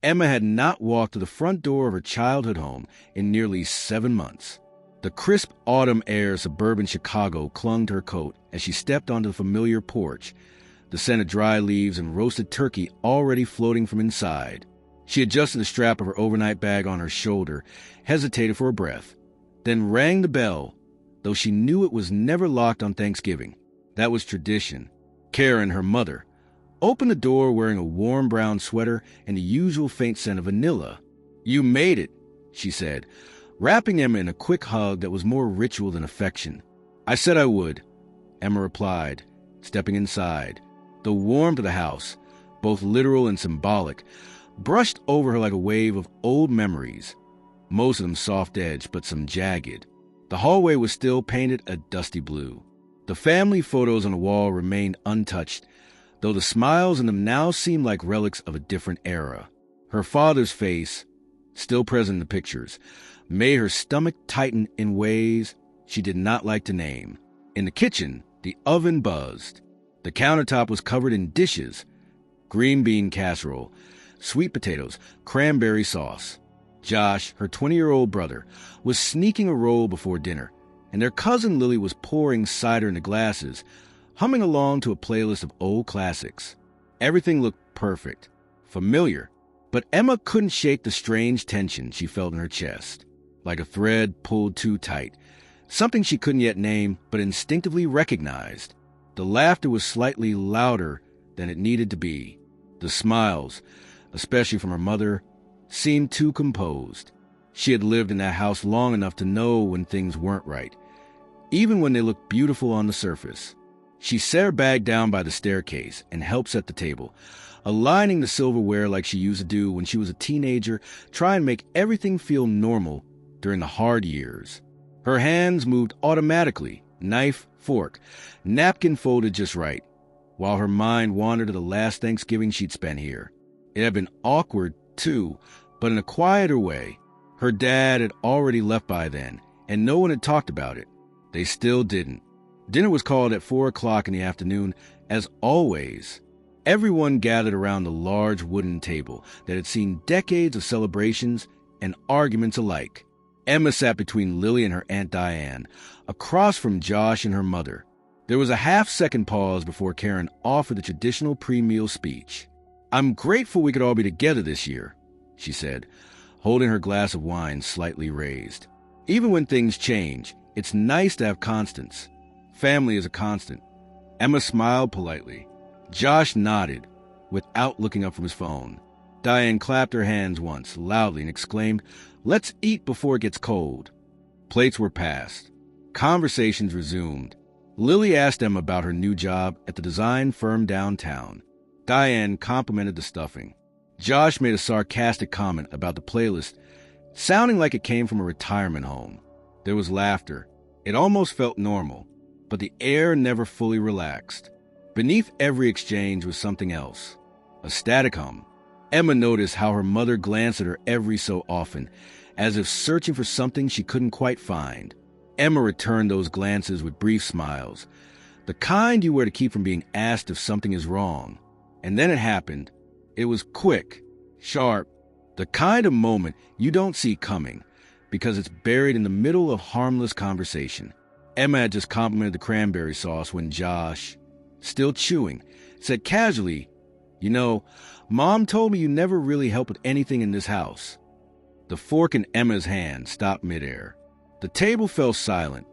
Emma had not walked to the front door of her childhood home in nearly 7 months. The crisp autumn air of suburban Chicago clung to her coat as she stepped onto the familiar porch, the scent of dry leaves and roasted turkey already floating from inside. She adjusted the strap of her overnight bag on her shoulder, hesitated for a breath, then rang the bell, though she knew it was never locked on Thanksgiving. That was tradition. Karen, her mother, opened the door wearing a warm brown sweater and the usual faint scent of vanilla. "You made it," she said, wrapping Emma in a quick hug that was more ritual than affection. "I said I would," Emma replied, stepping inside. The warmth of the house, both literal and symbolic, brushed over her like a wave of old memories, most of them soft-edged, but some jagged. The hallway was still painted a dusty blue. The family photos on the wall remained untouched, though the smiles in them now seemed like relics of a different era. Her father's face, still present in the pictures, made her stomach tighten in ways she did not like to name. In the kitchen, the oven buzzed. The countertop was covered in dishes, green bean casserole, sweet potatoes, cranberry sauce. Josh, her 20-year-old brother, was sneaking a roll before dinner, and their cousin Lily was pouring cider into glasses, humming along to a playlist of old classics. Everything looked perfect, familiar, but Emma couldn't shake the strange tension she felt in her chest, like a thread pulled too tight, something she couldn't yet name but instinctively recognized. The laughter was slightly louder than it needed to be. The smiles, especially from her mother, seemed too composed. She had lived in that house long enough to know when things weren't right, even when they looked beautiful on the surface. She set her bag down by the staircase and helped set the table, aligning the silverware like she used to do when she was a teenager, try and make everything feel normal during the hard years. Her hands moved automatically, knife, fork, napkin folded just right, while her mind wandered to the last Thanksgiving she'd spent here. It had been awkward, too, but in a quieter way. Her dad had already left by then, and no one had talked about it. They still didn't. Dinner was called at 4 o'clock in the afternoon, as always. Everyone gathered around the large wooden table that had seen decades of celebrations and arguments alike. Emma sat between Lily and her Aunt Diane, across from Josh and her mother. There was a half-second pause before Karen offered the traditional pre-meal speech. "I'm grateful we could all be together this year," she said, holding her glass of wine slightly raised. "Even when things change, it's nice to have constants. Family is a constant." Emma smiled politely. Josh nodded, without looking up from his phone. Diane clapped her hands once, loudly, and exclaimed, "Let's eat before it gets cold." Plates were passed. Conversations resumed. Lily asked Emma about her new job at the design firm downtown. Diane complimented the stuffing. Josh made a sarcastic comment about the playlist, sounding like it came from a retirement home. There was laughter. It almost felt normal, but the air never fully relaxed. Beneath every exchange was something else, a static hum. Emma noticed how her mother glanced at her every so often, as if searching for something she couldn't quite find. Emma returned those glances with brief smiles, the kind you wear to keep from being asked if something is wrong. And then it happened. It was quick, sharp, the kind of moment you don't see coming, because it's buried in the middle of harmless conversation. Emma had just complimented the cranberry sauce when Josh, still chewing, said casually, "You know, Mom told me you never really help with anything in this house." The fork in Emma's hand stopped midair. The table fell silent.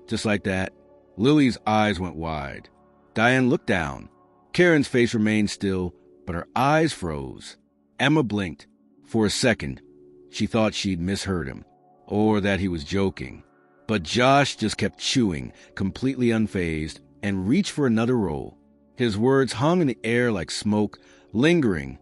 Just like that, Lily's eyes went wide. Diane looked down. Karen's face remained still, but her eyes froze. Emma blinked. For a second, she thought she'd misheard him, or that he was joking. But Josh just kept chewing, completely unfazed, and reached for another roll. His words hung in the air like smoke, lingering,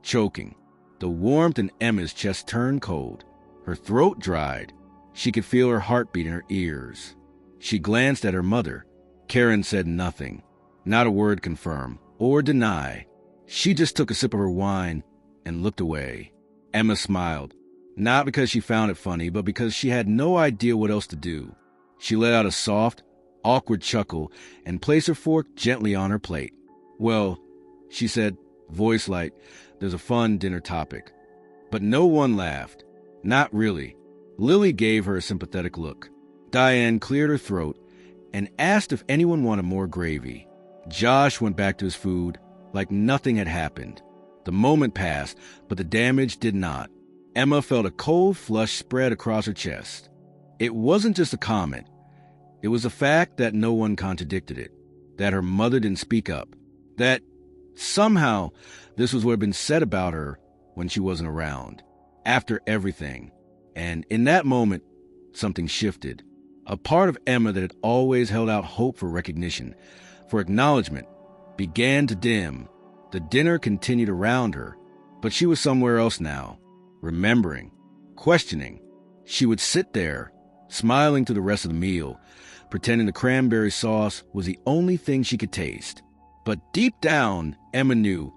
choking. The warmth in Emma's chest turned cold. Her throat dried. She could feel her heartbeat in her ears. She glanced at her mother. Karen said nothing. Not a word confirm or deny. She just took a sip of her wine and looked away. Emma smiled, not because she found it funny, but because she had no idea what else to do. She let out a soft, awkward chuckle and placed her fork gently on her plate. "Well," she said, voice light, "there's a fun dinner topic. But no one laughed. Not really. Lily gave her a sympathetic look. Diane cleared her throat and asked if anyone wanted more gravy. Josh went back to his food like nothing had happened. The moment passed, but the damage did not. Emma felt a cold flush spread across her chest. It wasn't just a comment. It was a fact that no one contradicted it, that her mother didn't speak up, that somehow this was what had been said about her when she wasn't around, after everything. And in that moment, something shifted. A part of Emma that had always held out hope for recognition, for acknowledgement, began to dim. The dinner continued around her, but she was somewhere else now, remembering, questioning. She would sit there, smiling through the rest of the meal, pretending the cranberry sauce was the only thing she could taste. But deep down, Emma knew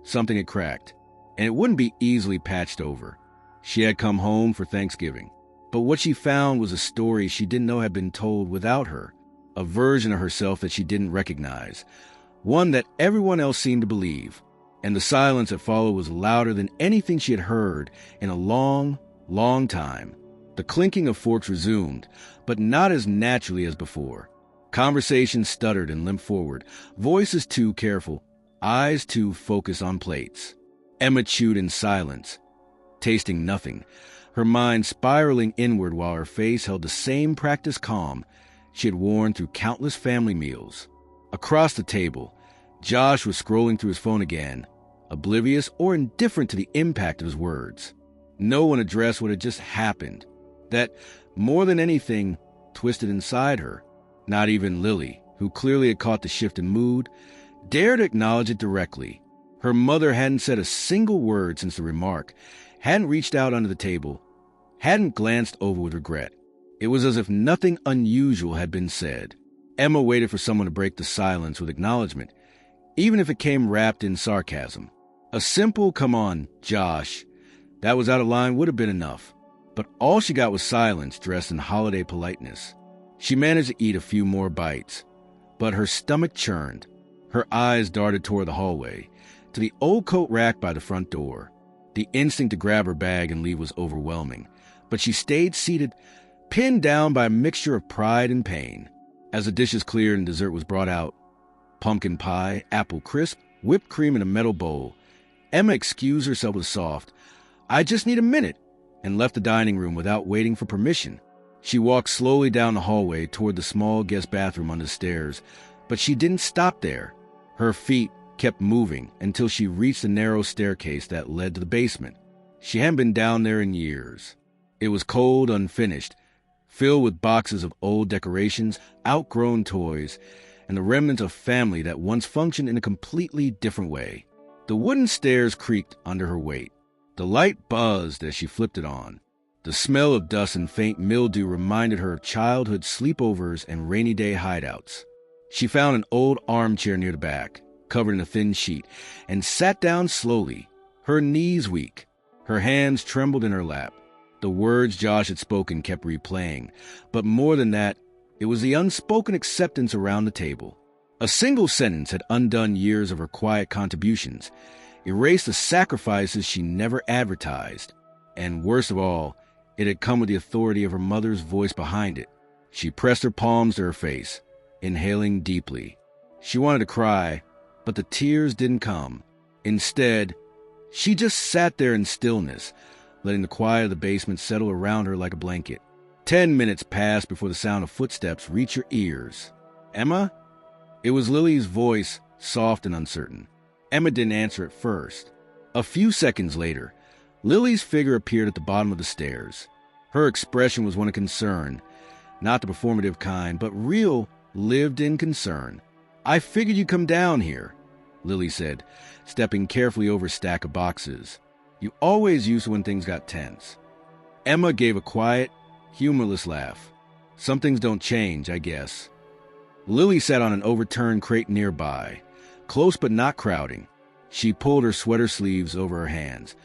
something had cracked, and it wouldn't be easily patched over. She had come home for Thanksgiving, but what she found was a story she didn't know had been told without her, a version of herself that she didn't recognize, one that everyone else seemed to believe, and the silence that followed was louder than anything she had heard in a long, long time. The clinking of forks resumed, but not as naturally as before. Conversation stuttered and limped forward, voices too careful, eyes too focused on plates. Emma chewed in silence, tasting nothing, her mind spiraling inward while her face held the same practiced calm she had worn through countless family meals. Across the table, Josh was scrolling through his phone again, oblivious or indifferent to the impact of his words. No one addressed what had just happened, that, more than anything, twisted inside her. Not even Lily, who clearly had caught the shift in mood, dared acknowledge it directly. Her mother hadn't said a single word since the remark, hadn't reached out under the table, hadn't glanced over with regret. It was as if nothing unusual had been said. Emma waited for someone to break the silence with acknowledgement, even if it came wrapped in sarcasm. A simple, "Come on, Josh," that was out of line would have been enough. But all she got was silence dressed in holiday politeness. She managed to eat a few more bites, but her stomach churned. Her eyes darted toward the hallway, to the old coat rack by the front door. The instinct to grab her bag and leave was overwhelming, but she stayed seated, pinned down by a mixture of pride and pain. As the dishes cleared and dessert was brought out, pumpkin pie, apple crisp, whipped cream in a metal bowl, Emma excused herself with a soft, "I just need a minute," and left the dining room without waiting for permission. She walked slowly down the hallway toward the small guest bathroom under the stairs, but she didn't stop there. Her feet kept moving until she reached the narrow staircase that led to the basement. She hadn't been down there in years. It was cold, unfinished, filled with boxes of old decorations, outgrown toys, and the remnants of family that once functioned in a completely different way. The wooden stairs creaked under her weight. The light buzzed as she flipped it on. The smell of dust and faint mildew reminded her of childhood sleepovers and rainy day hideouts. She found an old armchair near the back, covered in a thin sheet, and sat down slowly, her knees weak. Her hands trembled in her lap. The words Josh had spoken kept replaying, but more than that, it was the unspoken acceptance around the table. A single sentence had undone years of her quiet contributions, erased the sacrifices she never advertised, and worst of all, it had come with the authority of her mother's voice behind it. She pressed her palms to her face, inhaling deeply. She wanted to cry, but the tears didn't come. Instead, she just sat there in stillness, letting the quiet of the basement settle around her like a blanket. 10 minutes passed before the sound of footsteps reached her ears. "Emma?" It was Lily's voice, soft and uncertain. Emma didn't answer at first. A few seconds later, Lily's figure appeared at the bottom of the stairs. Her expression was one of concern, not the performative kind, but real, lived-in concern. "I figured you'd come down here," Lily said, stepping carefully over a stack of boxes. "You always used to when things got tense." Emma gave a quiet, humorless laugh. "Some things don't change, I guess." Lily sat on an overturned crate nearby, close but not crowding. She pulled her sweater sleeves over her hands,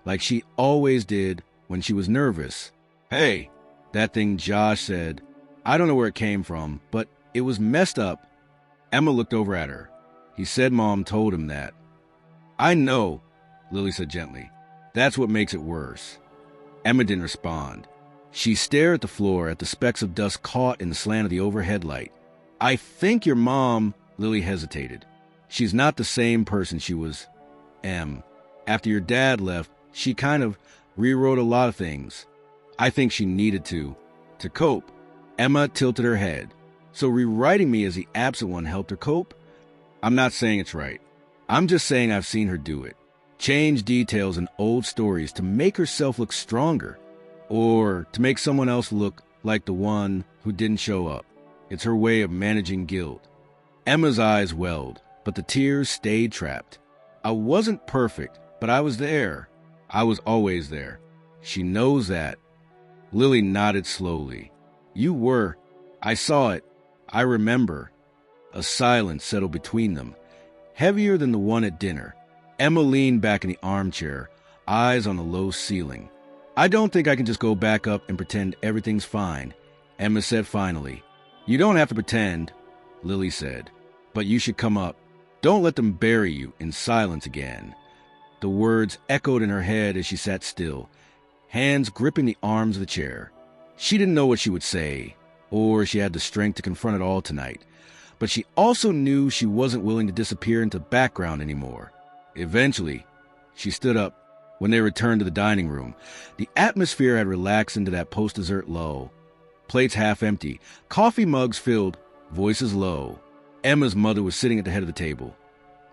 like she always did when she was nervous. "Hey, that thing Josh said, I don't know where it came from, but it was messed up." Emma looked over at her. "He said Mom told him that." "I know," Lily said gently. That's what makes it worse. Emma didn't respond. She stared at the floor at the specks of dust caught in the slant of the overhead light. I think your mom, Lily hesitated. She's not the same person she was, After your dad left, she kind of rewrote a lot of things. I think she needed to cope. Emma tilted her head. So rewriting me as the absent one helped her cope? I'm not saying it's right. I'm just saying I've seen her do it. Change details in old stories to make herself look stronger, or to make someone else look like the one who didn't show up. It's her way of managing guilt. Emma's eyes welled, but the tears stayed trapped. I wasn't perfect, but I was there. I was always there. She knows that. Lily nodded slowly. You were. I saw it. I remember. A silence settled between them, heavier than the one at dinner. Emma leaned back in the armchair, eyes on the low ceiling. I don't think I can just go back up and pretend everything's fine, Emma said finally. You don't have to pretend, Lily said, but you should come up. Don't let them bury you in silence again. The words echoed in her head as she sat still, hands gripping the arms of the chair. She didn't know what she would say, or she had the strength to confront it all tonight, but she also knew she wasn't willing to disappear into the background anymore. Eventually, she stood up. When they returned to the dining room, the atmosphere had relaxed into that post-dessert lull. Plates half empty, coffee mugs filled, voices low. Emma's mother was sitting at the head of the table,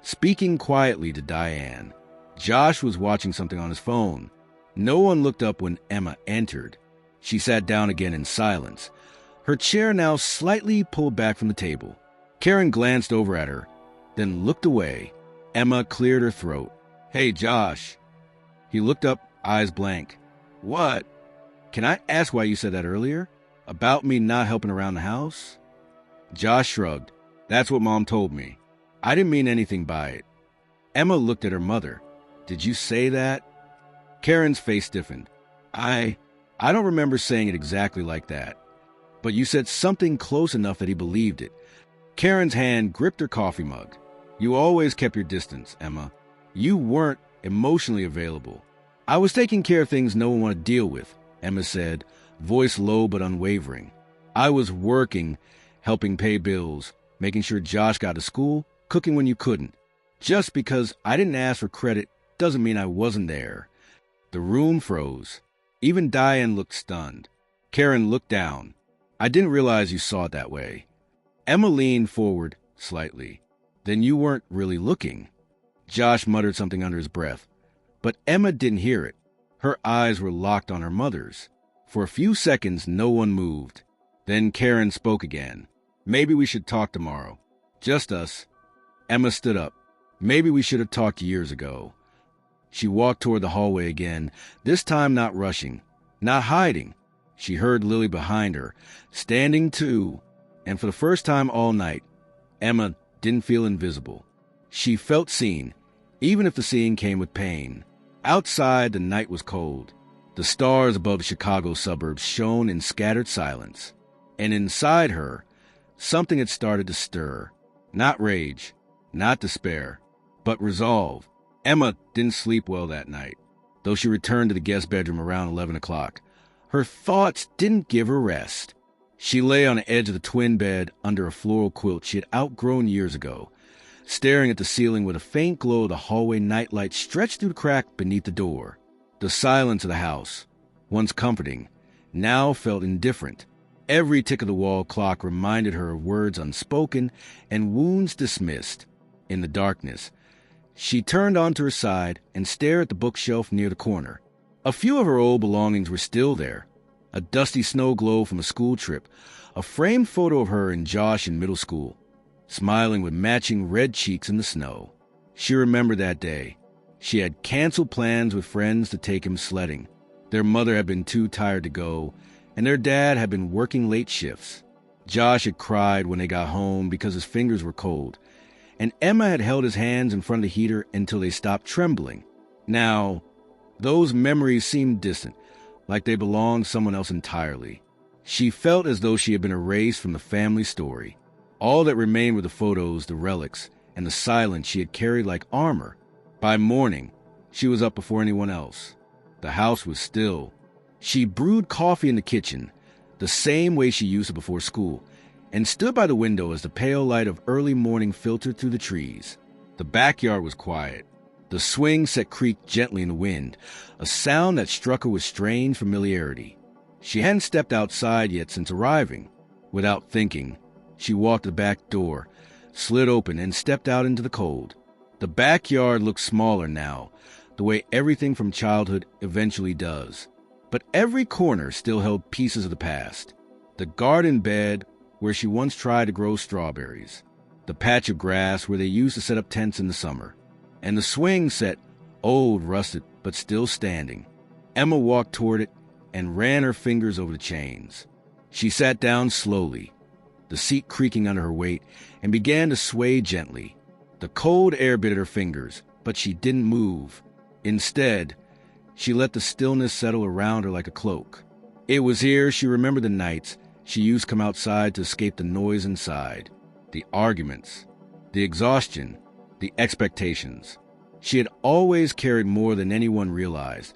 speaking quietly to Diane. Josh was watching something on his phone. No one looked up when Emma entered. She sat down again in silence, her chair now slightly pulled back from the table. Karen glanced over at her, then looked away. Emma cleared her throat. Hey, Josh. He looked up, eyes blank. What? Can I ask why you said that earlier? About me not helping around the house? Josh shrugged. That's what Mom told me. I didn't mean anything by it. Emma looked at her mother. Did you say that? Karen's face stiffened. I don't remember saying it exactly like that. But you said something close enough that he believed it. Karen's hand gripped her coffee mug. You always kept your distance, Emma. You weren't emotionally available. I was taking care of things no one wanted to deal with, Emma said, voice low but unwavering. I was working, helping pay bills, making sure Josh got to school, cooking when you couldn't. Just because I didn't ask for credit doesn't mean I wasn't there. The room froze. Even Diane looked stunned. Karen looked down. I didn't realize you saw it that way. Emma leaned forward slightly. Then you weren't really looking. Josh muttered something under his breath, but Emma didn't hear it. Her eyes were locked on her mother's. For a few seconds, no one moved. Then Karen spoke again. Maybe we should talk tomorrow. Just us. Emma stood up. Maybe we should have talked years ago. She walked toward the hallway again, this time not rushing, not hiding. She heard Lily behind her, standing too, and for the first time all night, Emma didn't feel invisible. She felt seen, even if the seeing came with pain. Outside, the night was cold. The stars above the Chicago suburbs shone in scattered silence. And inside her, something had started to stir. Not rage, not despair, but resolve. Emma didn't sleep well that night, though she returned to the guest bedroom around 11 o'clock. Her thoughts didn't give her rest. She lay on the edge of the twin bed under a floral quilt she had outgrown years ago, staring at the ceiling with a faint glow of the hallway nightlight stretched through the crack beneath the door. The silence of the house, once comforting, now felt indifferent. Every tick of the wall clock reminded her of words unspoken and wounds dismissed. In the darkness, she turned onto her side and stared at the bookshelf near the corner. A few of her old belongings were still there. A dusty snow globe from a school trip, a framed photo of her and Josh in middle school, smiling with matching red cheeks in the snow. She remembered that day. She had canceled plans with friends to take him sledding. Their mother had been too tired to go, and their dad had been working late shifts. Josh had cried when they got home because his fingers were cold, and Emma had held his hands in front of the heater until they stopped trembling. Now, those memories seemed distant, like they belonged to someone else entirely. She felt as though she had been erased from the family story. All that remained were the photos, the relics, and the silence she had carried like armor. By morning, She was up before anyone else. The house was still. She brewed coffee in the kitchen, the same way she used it before school, and stood by the window as the pale light of early morning filtered through the trees. The backyard was quiet. The swing set creaked gently in the wind, a sound that struck her with strange familiarity. She hadn't stepped outside yet since arriving. Without thinking, she walked to the back door, slid open, and stepped out into the cold. The backyard looked smaller now, the way everything from childhood eventually does. But every corner still held pieces of the past. The garden bed where she once tried to grow strawberries, the patch of grass where they used to set up tents in the summer, and the swing set, old, rusted, but still standing. Emma walked toward it and ran her fingers over the chains. She sat down slowly, the seat creaking under her weight, and began to sway gently. The cold air bit at her fingers, but she didn't move. Instead, she let the stillness settle around her like a cloak. It was here she remembered the nights she used to come outside to escape the noise inside, the arguments, the exhaustion, the expectations. She had always carried more than anyone realized,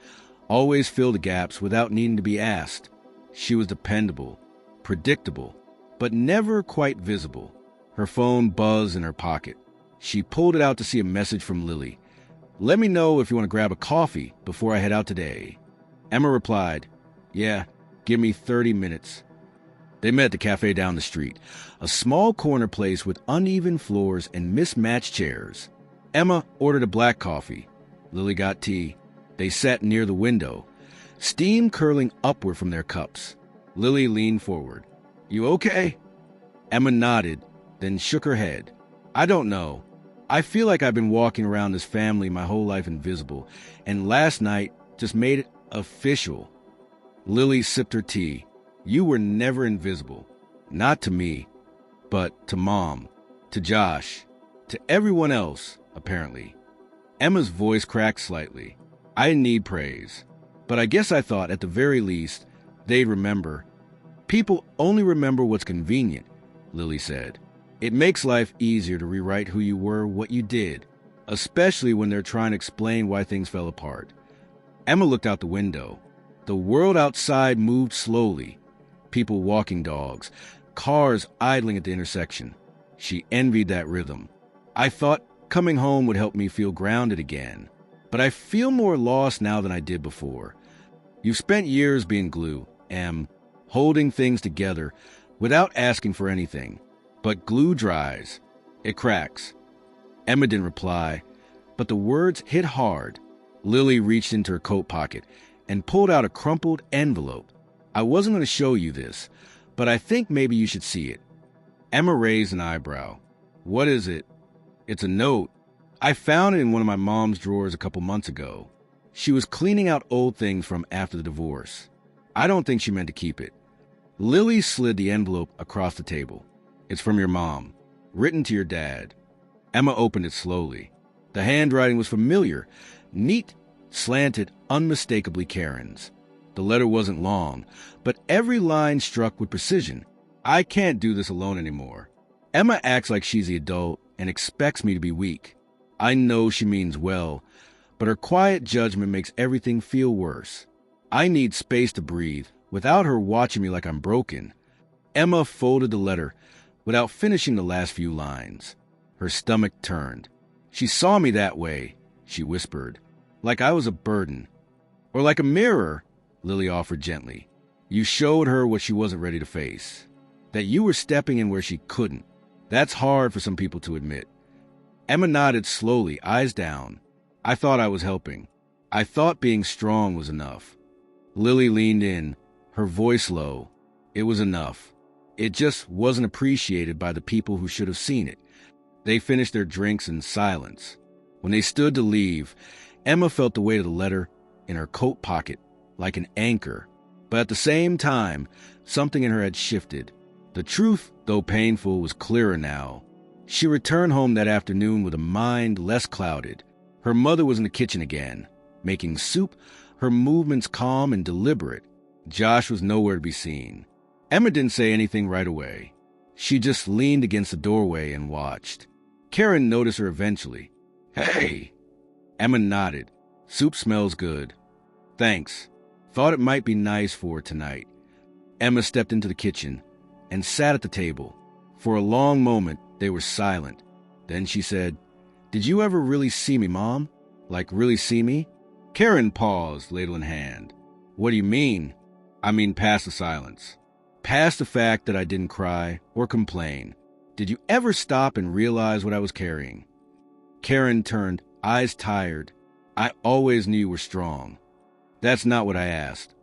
always filled the gaps without needing to be asked. She was dependable, predictable, but never quite visible. Her phone buzzed in her pocket. She pulled it out to see a message from Lily. "Let me know if you want to grab a coffee before I head out today." Emma replied, "Yeah, give me 30 minutes." They met at the cafe down the street, a small corner place with uneven floors and mismatched chairs. Emma ordered a black coffee. Lily got tea. They sat near the window, steam curling upward from their cups. Lily leaned forward. "You okay?" Emma nodded, then shook her head. "I don't know. I feel like I've been walking around this family my whole life invisible, and last night just made it official." Lily sipped her tea. "You were never invisible. Not to me, but to Mom, to Josh, to everyone else, apparently." Emma's voice cracked slightly. "I didn't need praise, but I guess I thought at the very least they'd remember." "People only remember what's convenient," Lily said. "It makes life easier to rewrite who you were, what you did, especially when they're trying to explain why things fell apart." Emma looked out the window. The world outside moved slowly. People walking dogs, cars idling at the intersection. She envied that rhythm. "I thought coming home would help me feel grounded again, but I feel more lost now than I did before." "You've spent years being glue, Em, holding things together without asking for anything. But glue dries. It cracks." Emma didn't reply, but the words hit hard. Lily reached into her coat pocket and pulled out a crumpled envelope. "I wasn't going to show you this, but I think maybe you should see it." Emma raised an eyebrow. "What is it?" "It's a note. I found it in one of my mom's drawers a couple months ago. She was cleaning out old things from after the divorce. I don't think she meant to keep it." Lily slid the envelope across the table. "It's from your mom, written to your dad." Emma opened it slowly. The handwriting was familiar, neat, slanted, unmistakably Karen's. The letter wasn't long, but every line struck with precision. "I can't do this alone anymore. Emma acts like she's the adult and expects me to be weak. I know she means well, but her quiet judgment makes everything feel worse. I need space to breathe without her watching me like I'm broken." Emma folded the letter without finishing the last few lines. Her stomach turned. "She saw me that way," she whispered, "like I was a burden. Or like a mirror," Lily offered gently. "You showed her what she wasn't ready to face. That you were stepping in where she couldn't. That's hard for some people to admit." Emma nodded slowly, eyes down. "I thought I was helping. I thought being strong was enough." Lily leaned in, her voice low. It was enough. It just wasn't appreciated by the people who should have seen it. They finished their drinks in silence. When they stood to leave, Emma felt the weight of the letter in her coat pocket, like an anchor. But at the same time, something in her had shifted. The truth, though painful, was clearer now. She returned home that afternoon with a mind less clouded. Her mother was in the kitchen again, making soup, her movements calm and deliberate. Josh was nowhere to be seen. Emma didn't say anything right away. She just leaned against the doorway and watched. Karen noticed her eventually. "Hey!" Emma nodded. Soup smells good. Thanks. Thought it might be nice for tonight. Emma stepped into the kitchen and sat at the table. For a long moment, they were silent. Then she said, "Did you ever really see me, Mom? Like, really see me?" Karen paused, ladle in hand. "What do you mean?" "I mean past the silence. Past the fact that I didn't cry or complain. Did you ever stop and realize what I was carrying?" Karen turned, eyes tired. "I always knew you were strong." "That's not what I asked."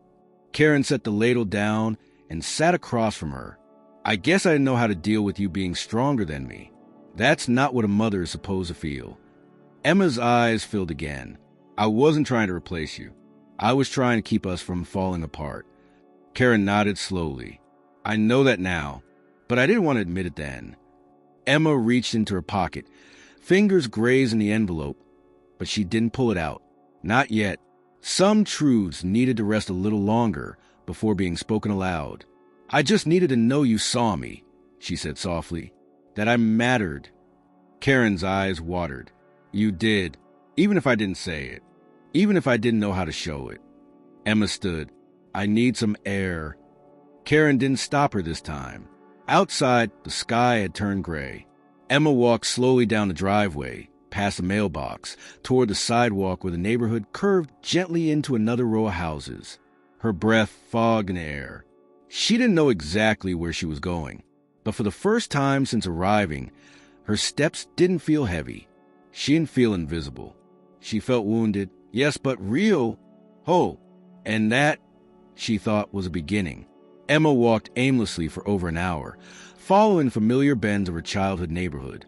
Karen set the ladle down and sat across from her. "I guess I didn't know how to deal with you being stronger than me. That's not what a mother is supposed to feel." Emma's eyes filled again. "I wasn't trying to replace you. I was trying to keep us from falling apart." Karen nodded slowly. "I know that now, but I didn't want to admit it then." Emma reached into her pocket. Fingers grazed in the envelope, but she didn't pull it out. Not yet. Some truths needed to rest a little longer before being spoken aloud. "I just needed to know you saw me," she said softly. "That I mattered." Karen's eyes watered. "You did, even if I didn't say it. Even if I didn't know how to show it." Emma stood. "I need some air." Karen didn't stop her this time. Outside, the sky had turned gray. Emma walked slowly down the driveway, past the mailbox, toward the sidewalk where the neighborhood curved gently into another row of houses. Her breath fogged in the air. She didn't know exactly where she was going, but for the first time since arriving, her steps didn't feel heavy. She didn't feel invisible. She felt wounded, yes, but real. Oh, and that, she thought, was a beginning. Emma walked aimlessly for over an hour, following familiar bends of her childhood neighborhood,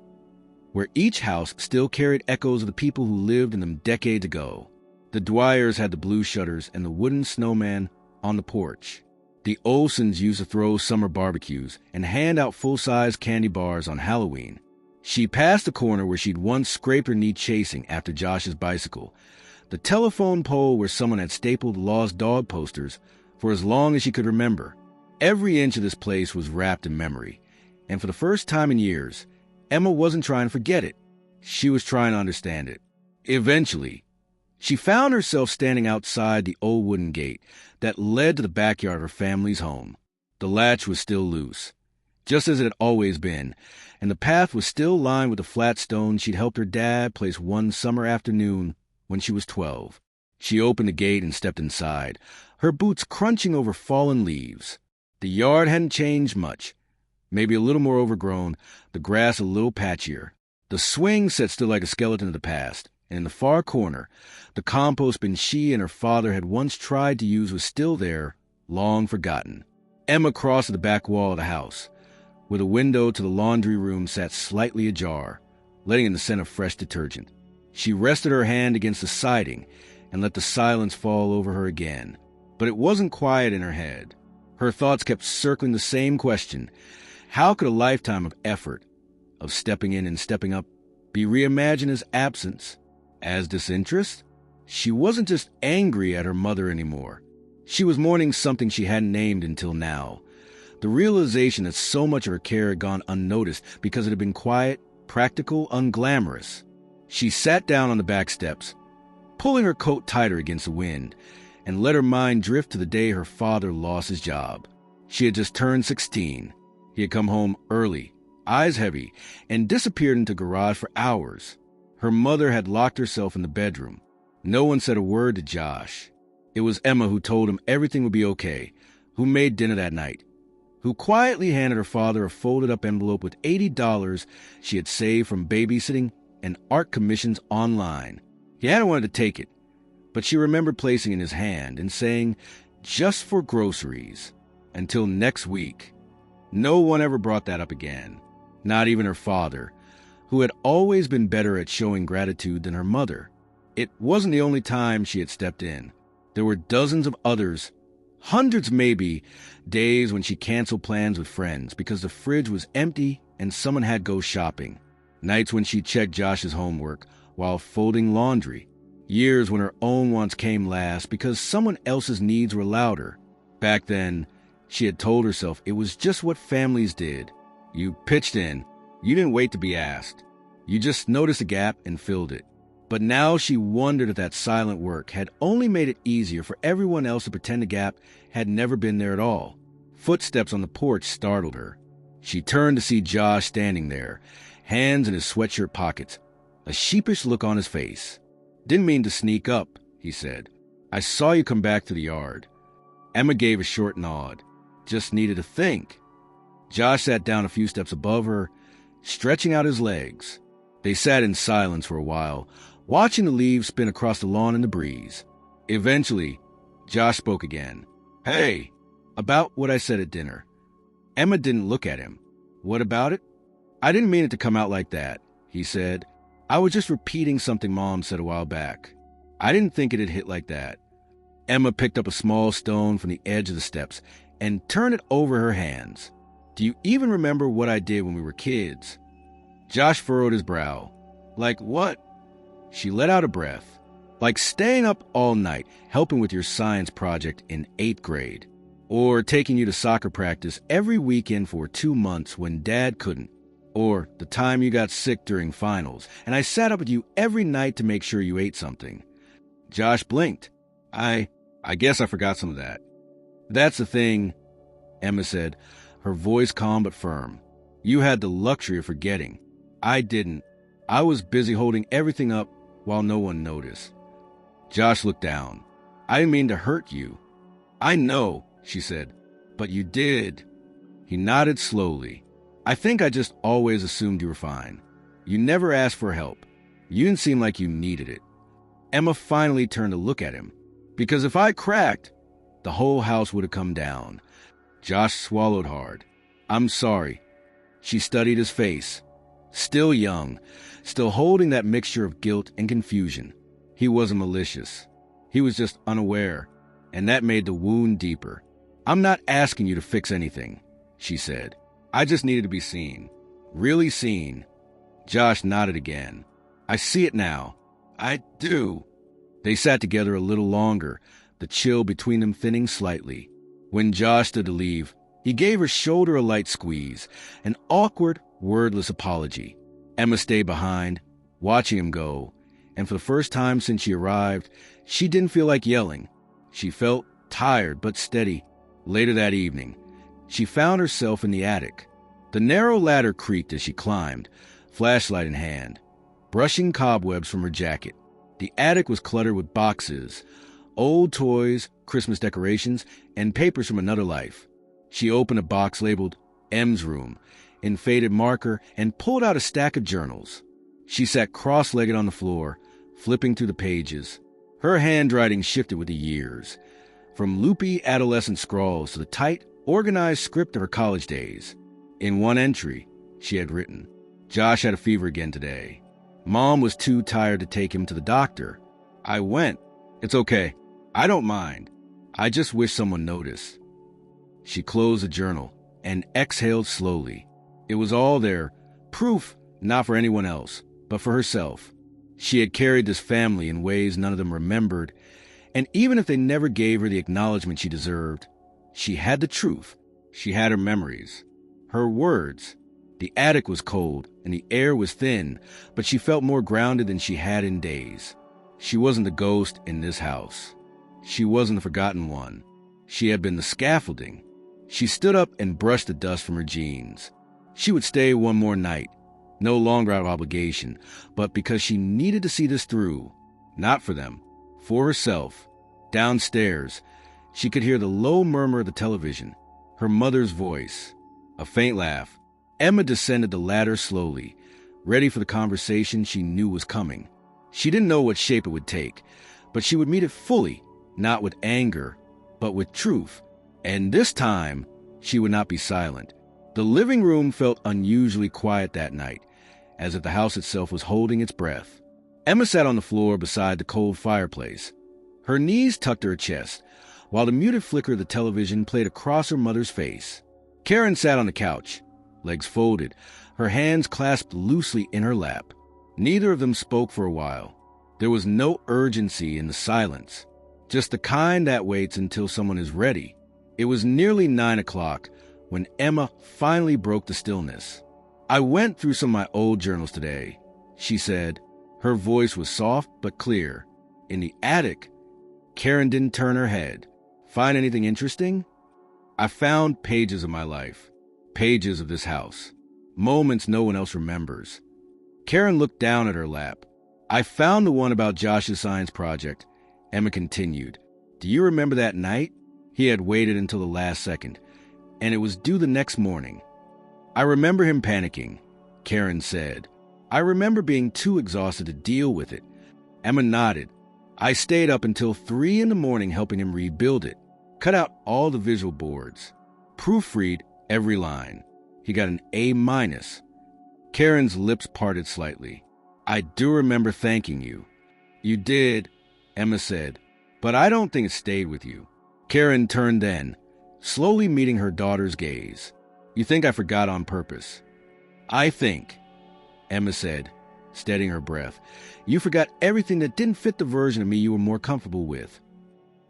where each house still carried echoes of the people who lived in them decades ago. The Dwyers had the blue shutters and the wooden snowman on the porch. The Olsons used to throw summer barbecues and hand out full-size candy bars on Halloween. She passed the corner where she'd once scraped her knee chasing after Josh's bicycle, the telephone pole where someone had stapled lost dog posters for as long as she could remember. Every inch of this place was wrapped in memory, and for the first time in years, Emma wasn't trying to forget it. She was trying to understand it. Eventually, she found herself standing outside the old wooden gate that led to the backyard of her family's home. The latch was still loose, just as it had always been, and the path was still lined with the flat stones she'd helped her dad place one summer afternoon when she was 12. She opened the gate and stepped inside, her boots crunching over fallen leaves. The yard hadn't changed much, maybe a little more overgrown, the grass a little patchier. The swing sat still like a skeleton of the past, and in the far corner, the compost bin she and her father had once tried to use was still there, long forgotten. Emma crossed to the back wall of the house, where the window to the laundry room sat slightly ajar, letting in the scent of fresh detergent. She rested her hand against the siding and let the silence fall over her again. But it wasn't quiet in her head. Her thoughts kept circling the same question. How could a lifetime of effort, of stepping in and stepping up, be reimagined as absence, as disinterest? She wasn't just angry at her mother anymore. She was mourning something she hadn't named until now. The realization that so much of her care had gone unnoticed because it had been quiet, practical, unglamorous. She sat down on the back steps, pulling her coat tighter against the wind, and let her mind drift to the day her father lost his job. She had just turned 16. He had come home early, eyes heavy, and disappeared into the garage for hours. Her mother had locked herself in the bedroom. No one said a word to Josh. It was Emma who told him everything would be okay, who made dinner that night, who quietly handed her father a folded-up envelope with $80 she had saved from babysitting and art commissions online. He hadn't wanted to take it, but she remembered placing it in his hand and saying, "Just for groceries. Until next week." No one ever brought that up again, not even her father, who had always been better at showing gratitude than her mother. It wasn't the only time she had stepped in. There were dozens of others, hundreds maybe, days when she canceled plans with friends because the fridge was empty and someone had to go shopping. Nights when she checked Josh's homework while folding laundry. Years when her own wants came last because someone else's needs were louder. Back then, she had told herself it was just what families did. You pitched in. You didn't wait to be asked. You just noticed a gap and filled it. But now she wondered if that silent work had only made it easier for everyone else to pretend the gap had never been there at all. Footsteps on the porch startled her. She turned to see Josh standing there, hands in his sweatshirt pockets, a sheepish look on his face. "Didn't mean to sneak up," he said. "I saw you come back to the yard." Emma gave a short nod. "Just needed to think." Josh sat down a few steps above her, stretching out his legs. They sat in silence for a while, watching the leaves spin across the lawn in the breeze. Eventually, Josh spoke again. "Hey, about what I said at dinner." Emma didn't look at him. "What about it?" "I didn't mean it to come out like that," he said. "I was just repeating something Mom said a while back. I didn't think it'd hit like that." Emma picked up a small stone from the edge of the steps and turned it over her hands. "Do you even remember what I did when we were kids?" Josh furrowed his brow. "Like what?" She let out a breath. "Like staying up all night, helping with your science project in 8th grade. Or taking you to soccer practice every weekend for 2 months when Dad couldn't. Or the time you got sick during finals, and I sat up with you every night to make sure you ate something." Josh blinked. I guess I forgot some of that." "That's the thing," Emma said, her voice calm but firm. "You had the luxury of forgetting. I didn't. I was busy holding everything up while no one noticed." Josh looked down. "I didn't mean to hurt you." "I know," she said, "but you did." He nodded slowly. "I think I just always assumed you were fine. You never asked for help. You didn't seem like you needed it." Emma finally turned to look at him. "Because if I cracked, the whole house would have come down." Josh swallowed hard. "I'm sorry." She studied his face. Still young, still holding that mixture of guilt and confusion. He wasn't malicious. He was just unaware, and that made the wound deeper. "I'm not asking you to fix anything," she said. "I just needed to be seen. Really seen." Josh nodded again. "I see it now. I do." They sat together a little longer, the chill between them thinning slightly. When Josh stood to leave, he gave her shoulder a light squeeze, an awkward, wordless apology. Emma stayed behind, watching him go, and for the first time since she arrived, she didn't feel like yelling. She felt tired but steady. Later that evening, she found herself in the attic. The narrow ladder creaked as she climbed, flashlight in hand, brushing cobwebs from her jacket. The attic was cluttered with boxes, old toys, Christmas decorations, and papers from another life. She opened a box labeled M's Room in faded marker and pulled out a stack of journals. She sat cross-legged on the floor, flipping through the pages. Her handwriting shifted with the years, from loopy adolescent scrawls to the tight, organized script of her college days. In one entry, she had written, "Josh had a fever again today. Mom was too tired to take him to the doctor. I went. It's okay. I don't mind. I just wish someone noticed." She closed the journal and exhaled slowly. It was all there, proof not for anyone else, but for herself. She had carried this family in ways none of them remembered, and even if they never gave her the acknowledgement she deserved, she had the truth. She had her memories, her words. The attic was cold and the air was thin, but she felt more grounded than she had in days. She wasn't the ghost in this house. She wasn't the forgotten one. She had been the scaffolding. She stood up and brushed the dust from her jeans. She would stay one more night, no longer out of obligation, but because she needed to see this through. Not for them, for herself. Downstairs, she could hear the low murmur of the television, her mother's voice, a faint laugh. Emma descended the ladder slowly, ready for the conversation she knew was coming. She didn't know what shape it would take, but she would meet it fully, not with anger, but with truth. And this time, she would not be silent. The living room felt unusually quiet that night, as if the house itself was holding its breath. Emma sat on the floor beside the cold fireplace. Her knees tucked to her chest, while the muted flicker of the television played across her mother's face. Karen sat on the couch, legs folded, her hands clasped loosely in her lap. Neither of them spoke for a while. There was no urgency in the silence, just the kind that waits until someone is ready. It was nearly 9 o'clock when Emma finally broke the stillness. "I went through some of my old journals today," she said, Her voice was soft but clear. In the attic. Karen didn't turn her head. Find anything interesting? I found pages of my life. Pages of this house. Moments no one else remembers. Karen looked down at her lap. I found the one about Josh's science project. Emma continued. Do you remember that night? He had waited until the last second, and it was due the next morning. I remember him panicking, Karen said. I remember being too exhausted to deal with it. Emma nodded. I stayed up until 3 a.m. helping him rebuild it. Cut out all the visual boards. Proofread every line. He got an A-. Karen's lips parted slightly. I do remember thanking you. You did, Emma said, but I don't think it stayed with you. Karen turned then, slowly meeting her daughter's gaze. You think I forgot on purpose? I think, Emma said, steadying her breath, you forgot everything that didn't fit the version of me you were more comfortable with.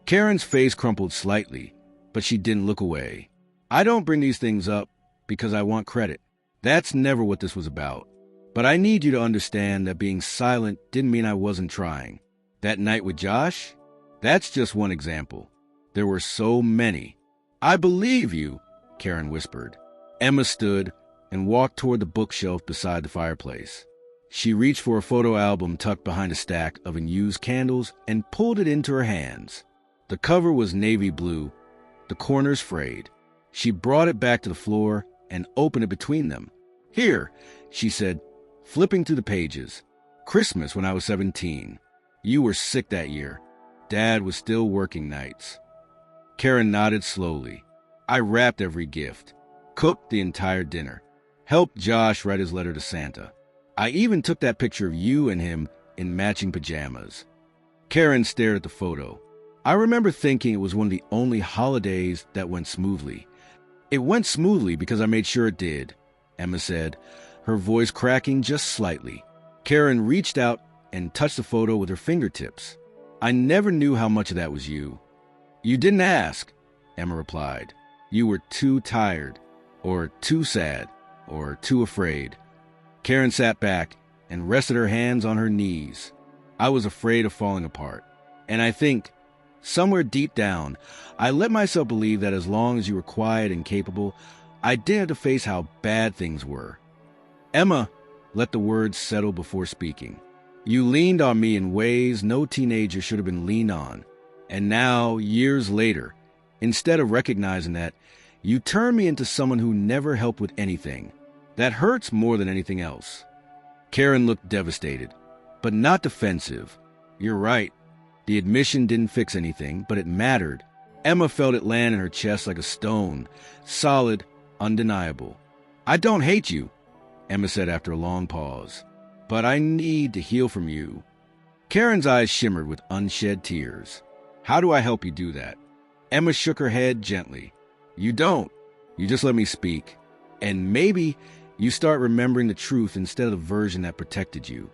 Karen's face crumpled slightly, but she didn't look away. I don't bring these things up because I want credit. That's never what this was about. But I need you to understand that being silent didn't mean I wasn't trying. That night with Josh? That's just one example. There were so many. I believe you, Karen whispered. Emma stood and walked toward the bookshelf beside the fireplace. She reached for a photo album tucked behind a stack of unused candles and pulled it into her hands. The cover was navy blue, the corners frayed. She brought it back to the floor and opened it between them. Here, she said, flipping through the pages. Christmas when I was 17. You were sick that year. Dad was still working nights. Karen nodded slowly. I wrapped every gift, cooked the entire dinner, helped Josh write his letter to Santa. I even took that picture of you and him in matching pajamas. Karen stared at the photo. I remember thinking it was one of the only holidays that went smoothly. It went smoothly because I made sure it did, Emma said, her voice cracking just slightly. Karen reached out and touched the photo with her fingertips. I never knew how much of that was you. You didn't ask, Emma replied. You were too tired, or too sad, or too afraid. Karen sat back and rested her hands on her knees. I was afraid of falling apart. And I think, somewhere deep down, I let myself believe that as long as you were quiet and capable, I didn't have to face how bad things were. Emma let the words settle before speaking. You leaned on me in ways no teenager should have been leaned on. And now, years later, instead of recognizing that, you turned me into someone who never helped with anything. That hurts more than anything else. Karen looked devastated, but not defensive. You're right. The admission didn't fix anything, but it mattered. Emma felt it land in her chest like a stone, solid, undeniable. I don't hate you, Emma said after a long pause, but I need to heal from you. Karen's eyes shimmered with unshed tears. How do I help you do that? Emma shook her head gently. You don't. You just let me speak. And maybe you start remembering the truth instead of the version that protected you.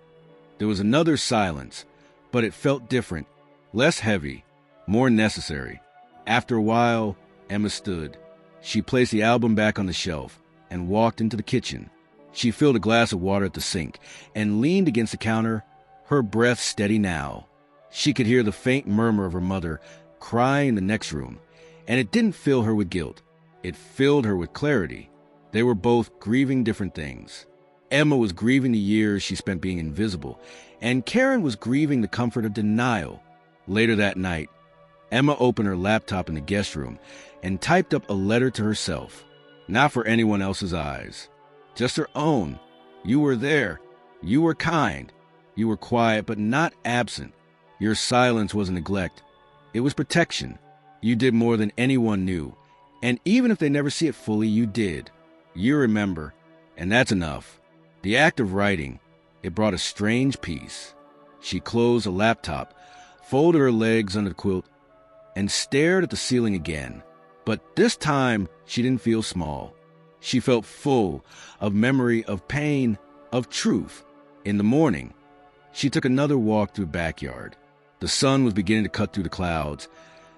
There was another silence, but it felt different, less heavy, more necessary. After a while, Emma stood. She placed the album back on the shelf and walked into the kitchen. She filled a glass of water at the sink and leaned against the counter, her breath steady now. She could hear the faint murmur of her mother crying in the next room, and it didn't fill her with guilt. It filled her with clarity. They were both grieving different things. Emma was grieving the years she spent being invisible, and Karen was grieving the comfort of denial. Later that night, Emma opened her laptop in the guest room and typed up a letter to herself, not for anyone else's eyes, just her own. You were there. You were kind. You were quiet, but not absent. Your silence wasn't neglect. It was protection. You did more than anyone knew, and even if they never see it fully, you did. You remember, and that's enough. The act of writing, it brought a strange peace. She closed the laptop, folded her legs under the quilt, and stared at the ceiling again. But this time, she didn't feel small. She felt full of memory, of pain, of truth. In the morning, she took another walk through the backyard. The sun was beginning to cut through the clouds,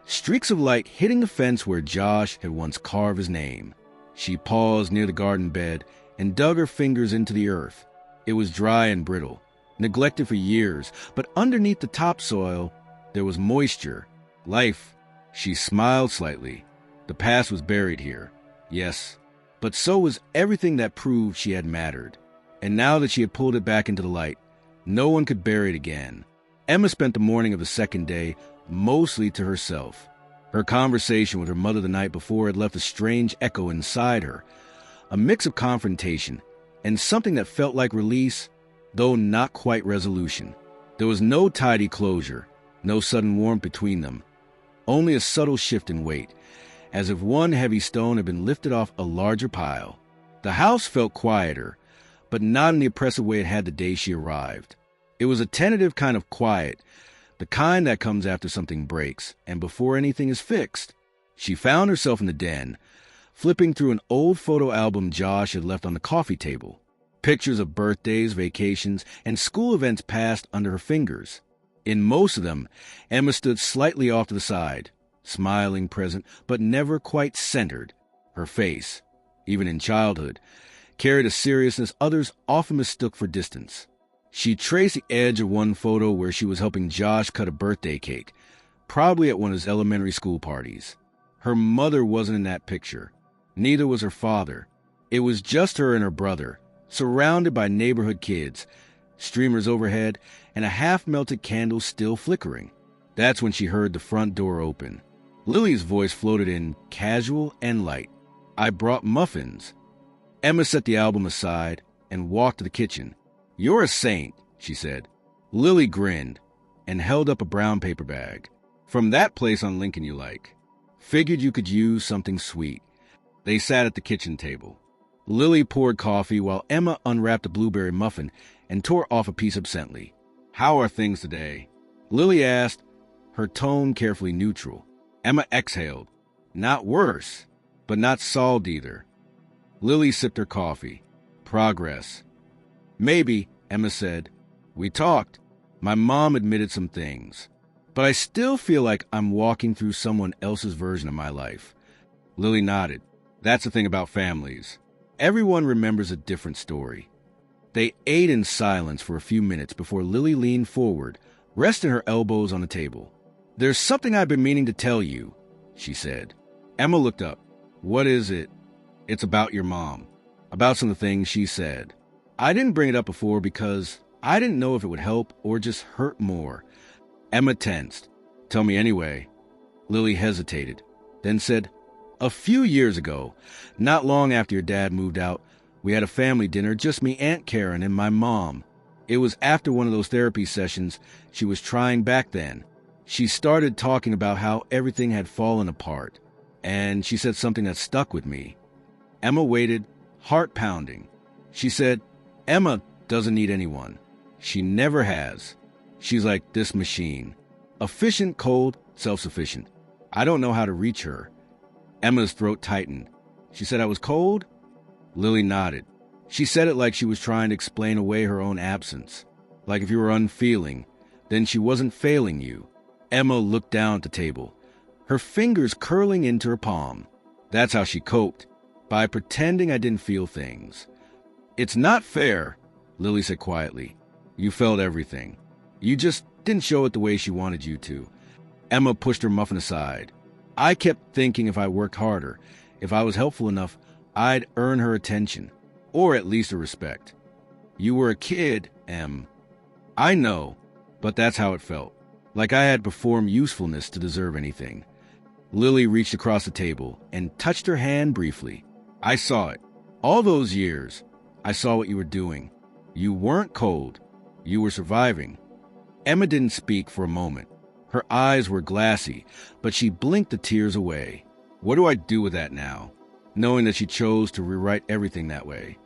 streaks of light hitting the fence where Josh had once carved his name. She paused near the garden bed and dug her fingers into the earth. It was dry and brittle, neglected for years, but underneath the topsoil, there was moisture, life. She smiled slightly. The past was buried here, yes, but so was everything that proved she had mattered. And now that she had pulled it back into the light, no one could bury it again. Emma spent the morning of the second day mostly to herself. Her conversation with her mother the night before had left a strange echo inside her, a mix of confrontation and something that felt like release, though not quite resolution. There was no tidy closure, no sudden warmth between them, only a subtle shift in weight, as if one heavy stone had been lifted off a larger pile. The house felt quieter, but not in the oppressive way it had the day she arrived. It was a tentative kind of quiet, the kind that comes after something breaks and before anything is fixed. She found herself in the den, flipping through an old photo album Josh had left on the coffee table. Pictures of birthdays, vacations, and school events passed under her fingers. In most of them, Emma stood slightly off to the side, smiling, present, but never quite centered. Her face, even in childhood, carried a seriousness others often mistook for distance. She traced the edge of one photo where she was helping Josh cut a birthday cake, probably at one of his elementary school parties. Her mother wasn't in that picture. Neither was her father. It was just her and her brother, surrounded by neighborhood kids, streamers overhead, and a half-melted candle still flickering. That's when she heard the front door open. Lily's voice floated in, casual and light. "I brought muffins." Emma set the album aside and walked to the kitchen. "You're a saint," she said. Lily grinned and held up a brown paper bag. "From that place on Lincoln you like. Figured you could use something sweet." They sat at the kitchen table. Lily poured coffee while Emma unwrapped a blueberry muffin and tore off a piece absently. "How are things today?" Lily asked, her tone carefully neutral. Emma exhaled. "Not worse, but not solved either." Lily sipped her coffee. "Progress." "Maybe," Emma said. "We talked. My mom admitted some things. But I still feel like I'm walking through someone else's version of my life." Lily nodded. "That's the thing about families. Everyone remembers a different story." They ate in silence for a few minutes before Lily leaned forward, resting her elbows on the table. "There's something I've been meaning to tell you," she said. Emma looked up. "What is it?" "It's about your mom. About some of the things she said. I didn't bring it up before because I didn't know if it would help or just hurt more." Emma tensed. "Tell me anyway." Lily hesitated, then said, "A few years ago, not long after your dad moved out, we had a family dinner, just me, Aunt Karen, and my mom. It was after one of those therapy sessions she was trying back then. She started talking about how everything had fallen apart, and she said something that stuck with me." Emma waited, heart pounding. She said, "Emma doesn't need anyone. She never has. She's like this machine. Efficient, cold, self-sufficient. I don't know how to reach her." Emma's throat tightened. "She said I was cold?" Lily nodded. She said it like she was trying to explain away her own absence. Like if you were unfeeling, then she wasn't failing you. Emma looked down at the table, her fingers curling into her palm. "That's how she coped, by pretending I didn't feel things." "It's not fair," Lily said quietly. "You felt everything. You just didn't show it the way she wanted you to." Emma pushed her muffin aside. "I kept thinking if I worked harder, if I was helpful enough, I'd earn her attention, or at least her respect." "You were a kid, Em." "I know, but that's how it felt. Like I had performed usefulness to deserve anything." Lily reached across the table and touched her hand briefly. "I saw it. All those years, I saw what you were doing. You weren't cold. You were surviving." Emma didn't speak for a moment. Her eyes were glassy, but she blinked the tears away. "What do I do with that now?" Knowing that she chose to rewrite everything that way.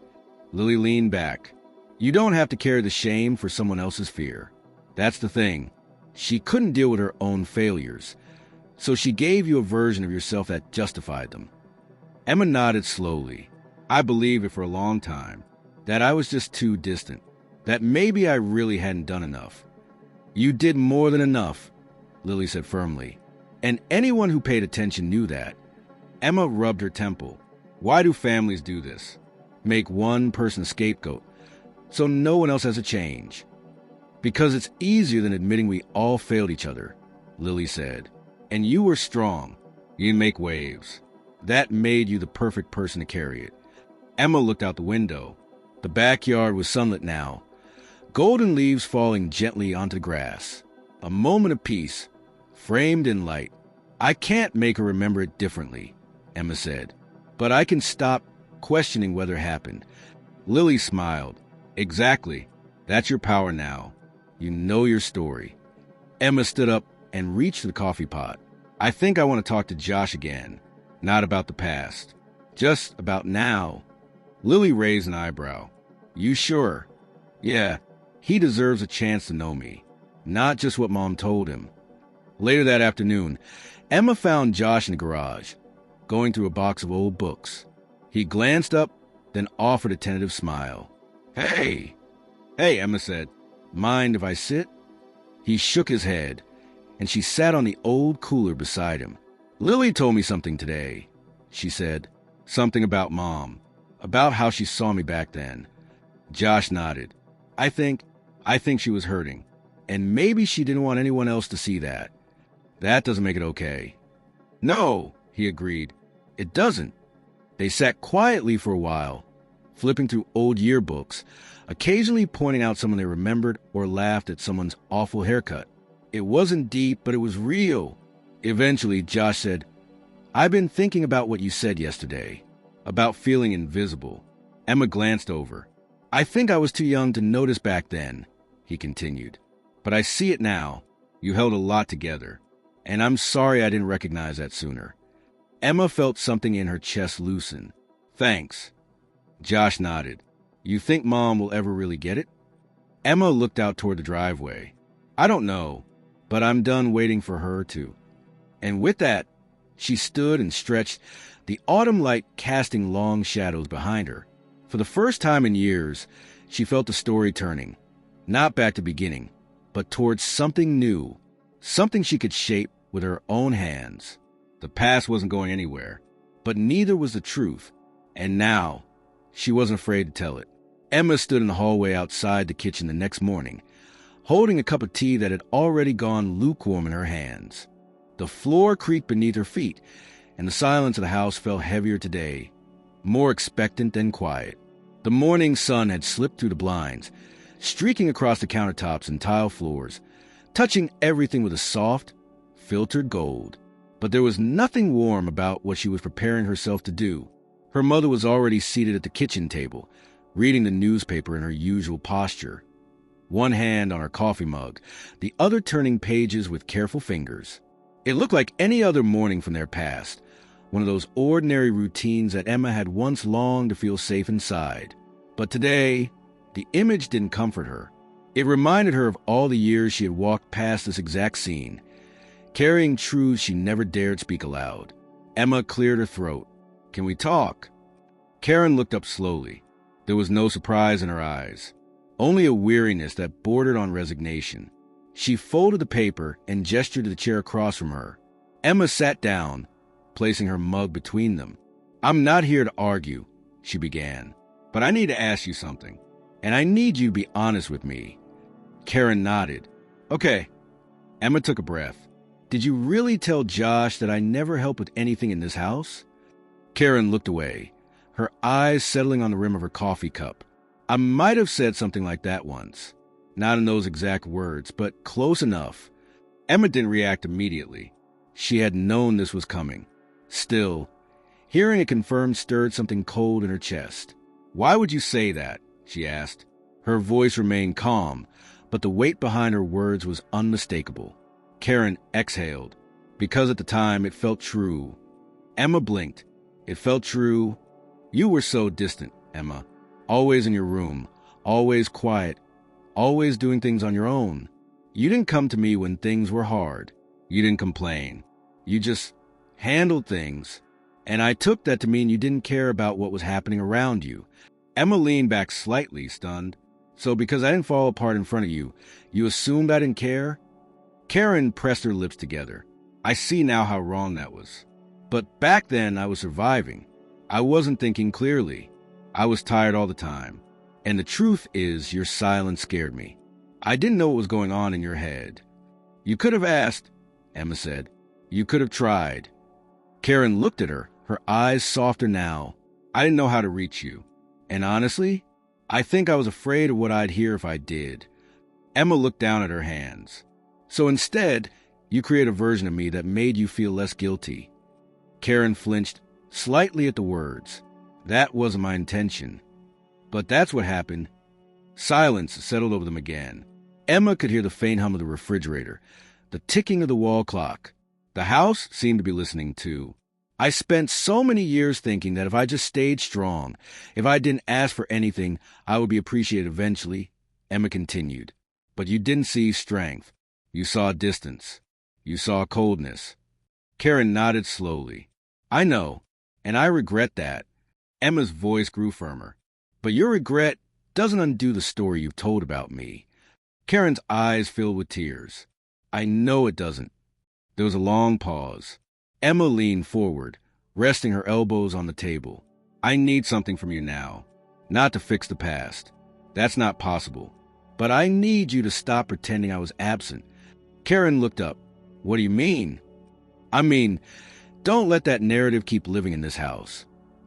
Lily leaned back. "You don't have to carry the shame for someone else's fear. That's the thing. She couldn't deal with her own failures, so she gave you a version of yourself that justified them." Emma nodded slowly. "I believed it for a long time, that I was just too distant, that maybe I really hadn't done enough." "You did more than enough," Lily said firmly, and anyone who paid attention knew that. Emma rubbed her temple. "Why do families do this? Make one person scapegoat, so no one else has a change." Because it's easier than admitting we all failed each other, Lily said. And you were strong. You make waves. That made you the perfect person to carry it. Emma looked out the window. The backyard was sunlit now, golden leaves falling gently onto the grass. A moment of peace, framed in light. I can't make her remember it differently, Emma said, but I can stop questioning whether it happened. Lily smiled. Exactly. That's your power now. You know your story. Emma stood up and reached for the coffee pot. I think I want to talk to Josh again. Not about the past. Just about now. Lily raised an eyebrow. You sure? Yeah, he deserves a chance to know me. Not just what Mom told him. Later that afternoon, Emma found Josh in the garage, going through a box of old books. He glanced up, then offered a tentative smile. Hey! Hey, Emma said. Mind if I sit? He shook his head, and she sat on the old cooler beside him. Lily told me something today, she said. Something about Mom. About how she saw me back then. Josh nodded. I think she was hurting. And maybe she didn't want anyone else to see that. That doesn't make it okay. No, he agreed. It doesn't. They sat quietly for a while, flipping through old yearbooks, occasionally pointing out someone they remembered or laughed at someone's awful haircut. It wasn't deep, but it was real. Eventually, Josh said, I've been thinking about what you said yesterday, about feeling invisible. Emma glanced over. I think I was too young to notice back then, he continued. But I see it now. You held a lot together. And I'm sorry I didn't recognize that sooner. Emma felt something in her chest loosen. Thanks. Josh nodded. You think Mom will ever really get it? Emma looked out toward the driveway. I don't know, but I'm done waiting for her to. And with that, she stood and stretched, the autumn light casting long shadows behind her. For the first time in years, she felt the story turning, not back to beginning, but towards something new, something she could shape with her own hands. The past wasn't going anywhere, but neither was the truth, and now she wasn't afraid to tell it. Emma stood in the hallway outside the kitchen the next morning, holding a cup of tea that had already gone lukewarm in her hands. The floor creaked beneath her feet, and the silence of the house felt heavier today, more expectant than quiet. The morning sun had slipped through the blinds, streaking across the countertops and tile floors, touching everything with a soft, filtered gold. But there was nothing warm about what she was preparing herself to do. Her mother was already seated at the kitchen table, reading the newspaper in her usual posture, one hand on her coffee mug, the other turning pages with careful fingers. It looked like any other morning from their past, one of those ordinary routines that Emma had once longed to feel safe inside. But today, the image didn't comfort her. It reminded her of all the years she had walked past this exact scene, carrying truths she never dared speak aloud. Emma cleared her throat. Can we talk? Karen looked up slowly. There was no surprise in her eyes, only a weariness that bordered on resignation. She folded the paper and gestured to the chair across from her. Emma sat down, placing her mug between them. I'm not here to argue, she began, but I need to ask you something, and I need you to be honest with me. Karen nodded. Okay. Emma took a breath. Did you really tell Josh that I never helped with anything in this house? Karen looked away, her eyes settling on the rim of her coffee cup. I might have said something like that once. Not in those exact words, but close enough. Emma didn't react immediately. She had known this was coming. Still, hearing it confirmed stirred something cold in her chest. Why would you say that? She asked. Her voice remained calm, but the weight behind her words was unmistakable. Karen exhaled, because at the time it felt true. Emma blinked. It felt true. You were so distant, Emma. Always in your room, always quiet, always doing things on your own. You didn't come to me when things were hard. You didn't complain. You just handled things, and I took that to mean you didn't care about what was happening around you. Emma leaned back slightly, stunned. So because I didn't fall apart in front of you, you assumed I didn't care? Karen pressed her lips together. I see now how wrong that was. But back then I was surviving. I wasn't thinking clearly. I was tired all the time. And the truth is, your silence scared me. I didn't know what was going on in your head. You could have asked, Emma said. You could have tried. Karen looked at her, her eyes softer now. I didn't know how to reach you. And honestly, I think I was afraid of what I'd hear if I did. Emma looked down at her hands. So instead, you create a version of me that made you feel less guilty. Karen flinched slightly at the words. That wasn't my intention. But that's what happened. Silence settled over them again. Emma could hear the faint hum of the refrigerator, the ticking of the wall clock. The house seemed to be listening too. I spent so many years thinking that if I just stayed strong, if I didn't ask for anything, I would be appreciated eventually, Emma continued. But you didn't see strength. You saw distance. You saw coldness. Karen nodded slowly. I know, and I regret that. Emma's voice grew firmer. But your regret doesn't undo the story you've told about me. Karen's eyes filled with tears. I know it doesn't. There was a long pause. Emma leaned forward, resting her elbows on the table. I need something from you now. Not to fix the past. That's not possible. But I need you to stop pretending I was absent. Karen looked up. What do you mean? I mean, don't let that narrative keep living in this house,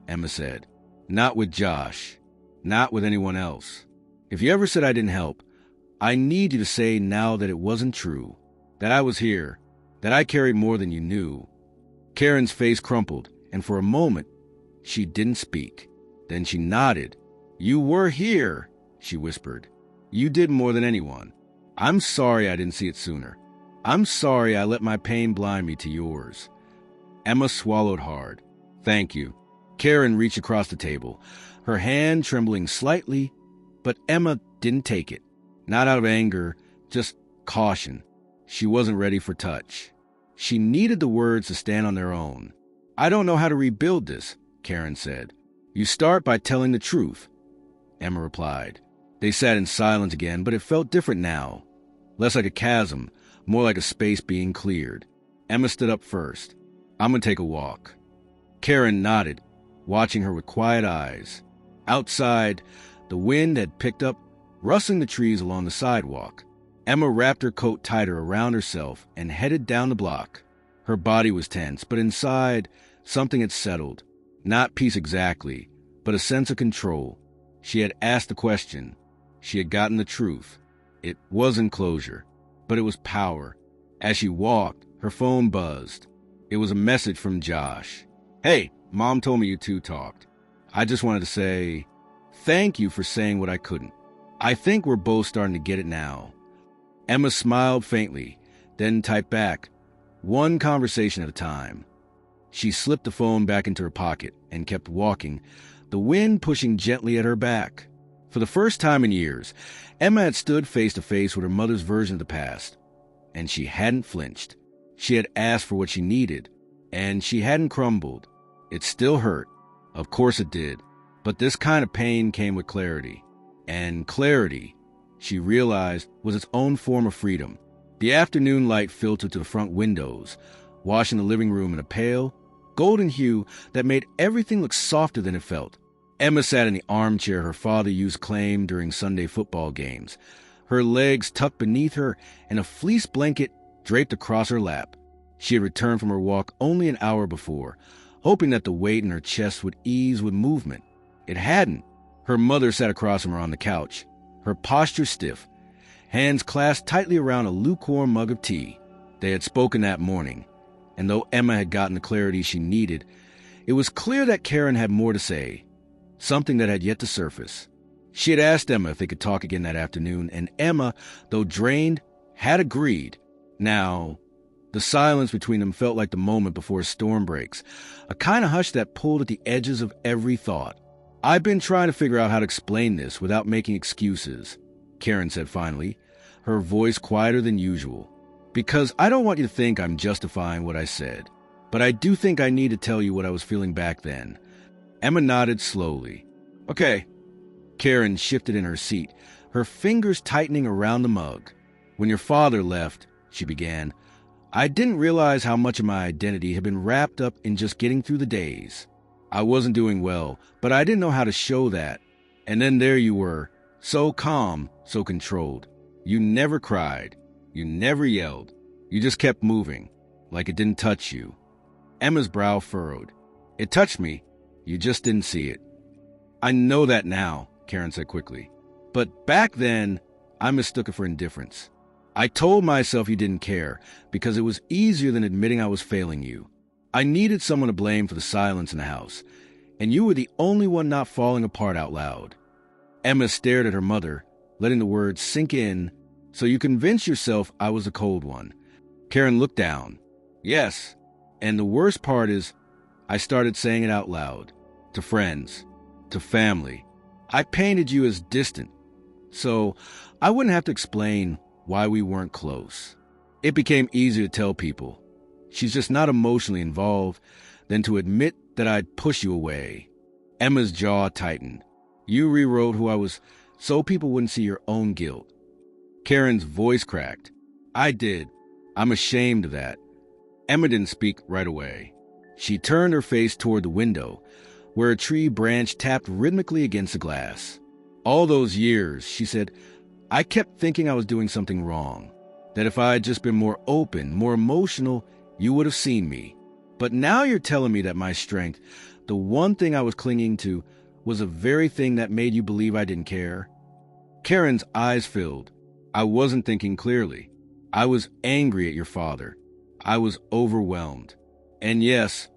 Emma said. Not with Josh. Not with anyone else. If you ever said I didn't help, I need you to say now that it wasn't true. That I was here. That I carried more than you knew. Karen's face crumpled, and for a moment, she didn't speak. Then she nodded. You were here, she whispered. You did more than anyone. I'm sorry I didn't see it sooner. I'm sorry I let my pain blind me to yours. Emma swallowed hard. Thank you. Karen reached across the table, her hand trembling slightly, but Emma didn't take it. Not out of anger, just caution. She wasn't ready for touch. She needed the words to stand on their own. I don't know how to rebuild this, Karen said. You start by telling the truth, Emma replied. They sat in silence again, but it felt different now. Less like a chasm, more like a space being cleared. Emma stood up first. I'm gonna take a walk. Karen nodded, watching her with quiet eyes. Outside, the wind had picked up, rustling the trees along the sidewalk. Emma wrapped her coat tighter around herself and headed down the block. Her body was tense, but inside, something had settled. Not peace exactly, but a sense of control. She had asked the question. She had gotten the truth. It wasn't closure, but it was power. As she walked, her phone buzzed. It was a message from Josh. Hey, Mom told me you two talked. I just wanted to say, thank you for saying what I couldn't. I think we're both starting to get it now. Emma smiled faintly, then typed back, one conversation at a time. She slipped the phone back into her pocket and kept walking, the wind pushing gently at her back. For the first time in years, Emma had stood face to face with her mother's version of the past, and she hadn't flinched. She had asked for what she needed, and she hadn't crumbled. It still hurt. Of course it did. But this kind of pain came with clarity. And clarity, she realized, was its own form of freedom. The afternoon light filtered to the front windows, washing the living room in a pale, golden hue that made everything look softer than it felt. Emma sat in the armchair her father used to claim during Sunday football games, her legs tucked beneath her and a fleece blanket draped across her lap. She had returned from her walk only an hour before, hoping that the weight in her chest would ease with movement. It hadn't. Her mother sat across from her on the couch, her posture stiff, hands clasped tightly around a lukewarm mug of tea. They had spoken that morning, and though Emma had gotten the clarity she needed, it was clear that Karen had more to say, something that had yet to surface. She had asked Emma if they could talk again that afternoon, and Emma, though drained, had agreed. Now, the silence between them felt like the moment before a storm breaks, a kind of hush that pulled at the edges of every thought. I've been trying to figure out how to explain this without making excuses, Karen said finally, her voice quieter than usual. Because I don't want you to think I'm justifying what I said, but I do think I need to tell you what I was feeling back then. Emma nodded slowly. Okay. Karen shifted in her seat, her fingers tightening around the mug. When your father left, she began, I didn't realize how much of my identity had been wrapped up in just getting through the days. I wasn't doing well, but I didn't know how to show that. And then there you were, so calm, so controlled. You never cried. You never yelled. You just kept moving, like it didn't touch you. Emma's brow furrowed. It touched me. You just didn't see it. I know that now, Karen said quickly. But back then, I mistook it for indifference. I told myself you didn't care because it was easier than admitting I was failing you. I needed someone to blame for the silence in the house, and you were the only one not falling apart out loud. Emma stared at her mother, letting the words sink in. So you convinced yourself I was the cold one. Karen looked down. Yes, and the worst part is I started saying it out loud. To friends, to family. I painted you as distant, so I wouldn't have to explain why we weren't close. It became easier to tell people, she's just not emotionally involved, than to admit that I'd push you away. Emma's jaw tightened. You rewrote who I was so people wouldn't see your own guilt. Karen's voice cracked. I did. I'm ashamed of that. Emma didn't speak right away. She turned her face toward the window, where a tree branch tapped rhythmically against the glass. All those years, she said, I kept thinking I was doing something wrong, that if I had just been more open, more emotional, you would have seen me. But now you're telling me that my strength, the one thing I was clinging to, was the very thing that made you believe I didn't care. Karen's eyes filled. I wasn't thinking clearly. I was angry at your father. I was overwhelmed. And yes,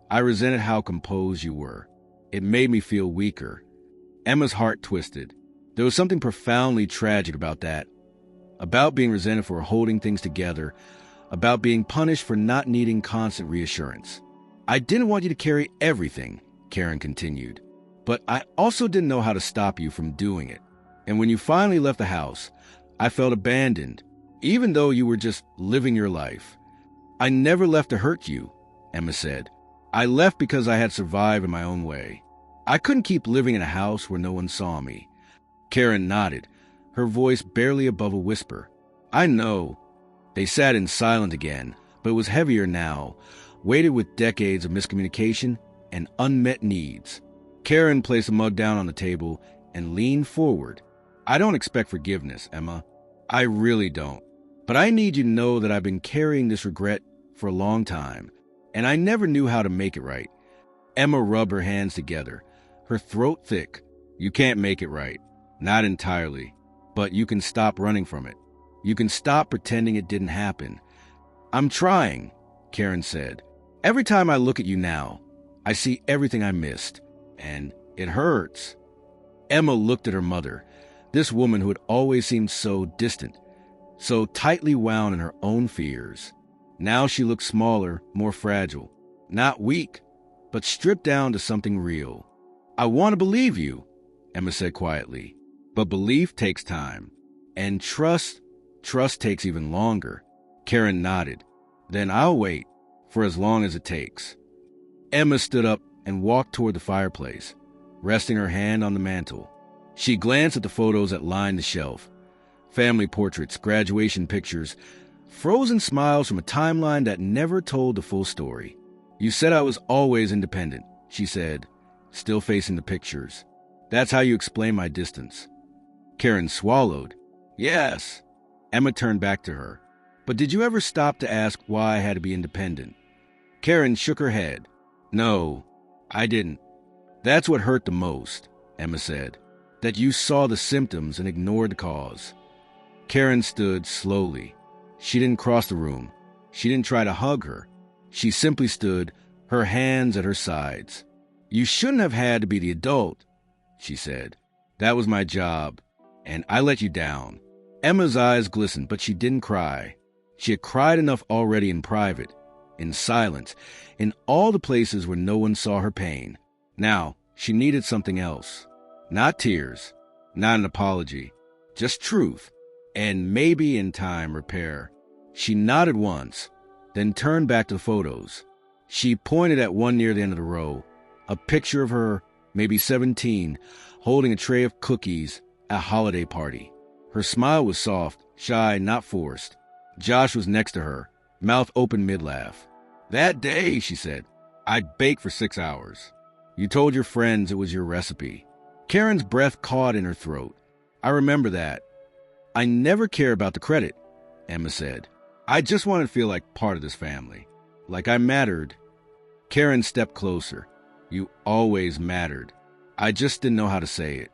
I resented how composed you were. It made me feel weaker. Emma's heart twisted. There was something profoundly tragic about that. About being resented for holding things together. About being punished for not needing constant reassurance. I didn't want you to carry everything, Karen continued. But I also didn't know how to stop you from doing it. And when you finally left the house, I felt abandoned, even though you were just living your life. I never left to hurt you, Emma said. I left because I had survived in my own way. I couldn't keep living in a house where no one saw me. Karen nodded, her voice barely above a whisper. I know. They sat in silence again, but it was heavier now, weighted with decades of miscommunication and unmet needs. Karen placed the mug down on the table and leaned forward. I don't expect forgiveness, Emma. I really don't. But I need you to know that I've been carrying this regret for a long time, and I never knew how to make it right. Emma rubbed her hands together, her throat thick. You can't make it right. Not entirely. But you can stop running from it. You can stop pretending it didn't happen. I'm trying, Karen said. Every time I look at you now, I see everything I missed. And it hurts. Emma looked at her mother, this woman who had always seemed so distant, so tightly wound in her own fears. Now she looked smaller, more fragile. Not weak, but stripped down to something real. I want to believe you, Emma said quietly. But belief takes time. And trust takes even longer. Karen nodded. Then I'll wait, for as long as it takes. Emma stood up and walked toward the fireplace, resting her hand on the mantel. She glanced at the photos that lined the shelf. Family portraits, graduation pictures, frozen smiles from a timeline that never told the full story. You said I was always independent, she said, still facing the pictures. That's how you explain my distance. Karen swallowed. Yes. Emma turned back to her. But did you ever stop to ask why I had to be independent? Karen shook her head. No, I didn't. That's what hurt the most, Emma said. That you saw the symptoms and ignored the cause. Karen stood slowly. She didn't cross the room. She didn't try to hug her. She simply stood, her hands at her sides. You shouldn't have had to be the adult, she said. That was my job, and I let you down. Emma's eyes glistened, but she didn't cry. She had cried enough already in private, in silence, in all the places where no one saw her pain. Now, she needed something else. Not tears, not an apology, just truth, and maybe in time repair. She nodded once, then turned back to the photos. She pointed at one near the end of the row, a picture of her, maybe 17, holding a tray of cookies at a holiday party. Her smile was soft, shy, not forced. Josh was next to her, mouth open mid-laugh. That day, she said, I baked for 6 hours. You told your friends it was your recipe. Karen's breath caught in her throat. I remember that. I never care about the credit, Emma said. I just want to feel like part of this family. Like I mattered. Karen stepped closer. You always mattered. I just didn't know how to say it.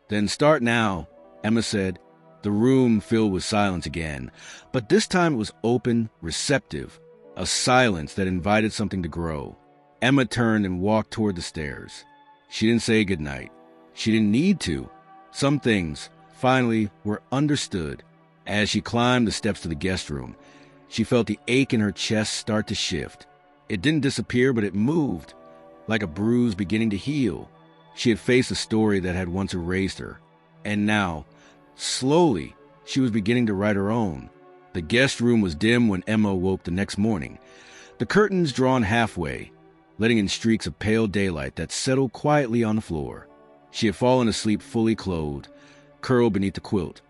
Then start now, Emma said. The room filled with silence again, but this time it was open, receptive, a silence that invited something to grow. Emma turned and walked toward the stairs. She didn't say goodnight. She didn't need to. Some things, finally, were understood. As she climbed the steps to the guest room, she felt the ache in her chest start to shift. It didn't disappear, but it moved, like a bruise beginning to heal. She had faced a story that had once erased her, and now, slowly, she was beginning to write her own. The guest room was dim when Emma awoke the next morning, the curtains drawn halfway, letting in streaks of pale daylight that settled quietly on the floor. She had fallen asleep fully clothed, curled beneath the quilt,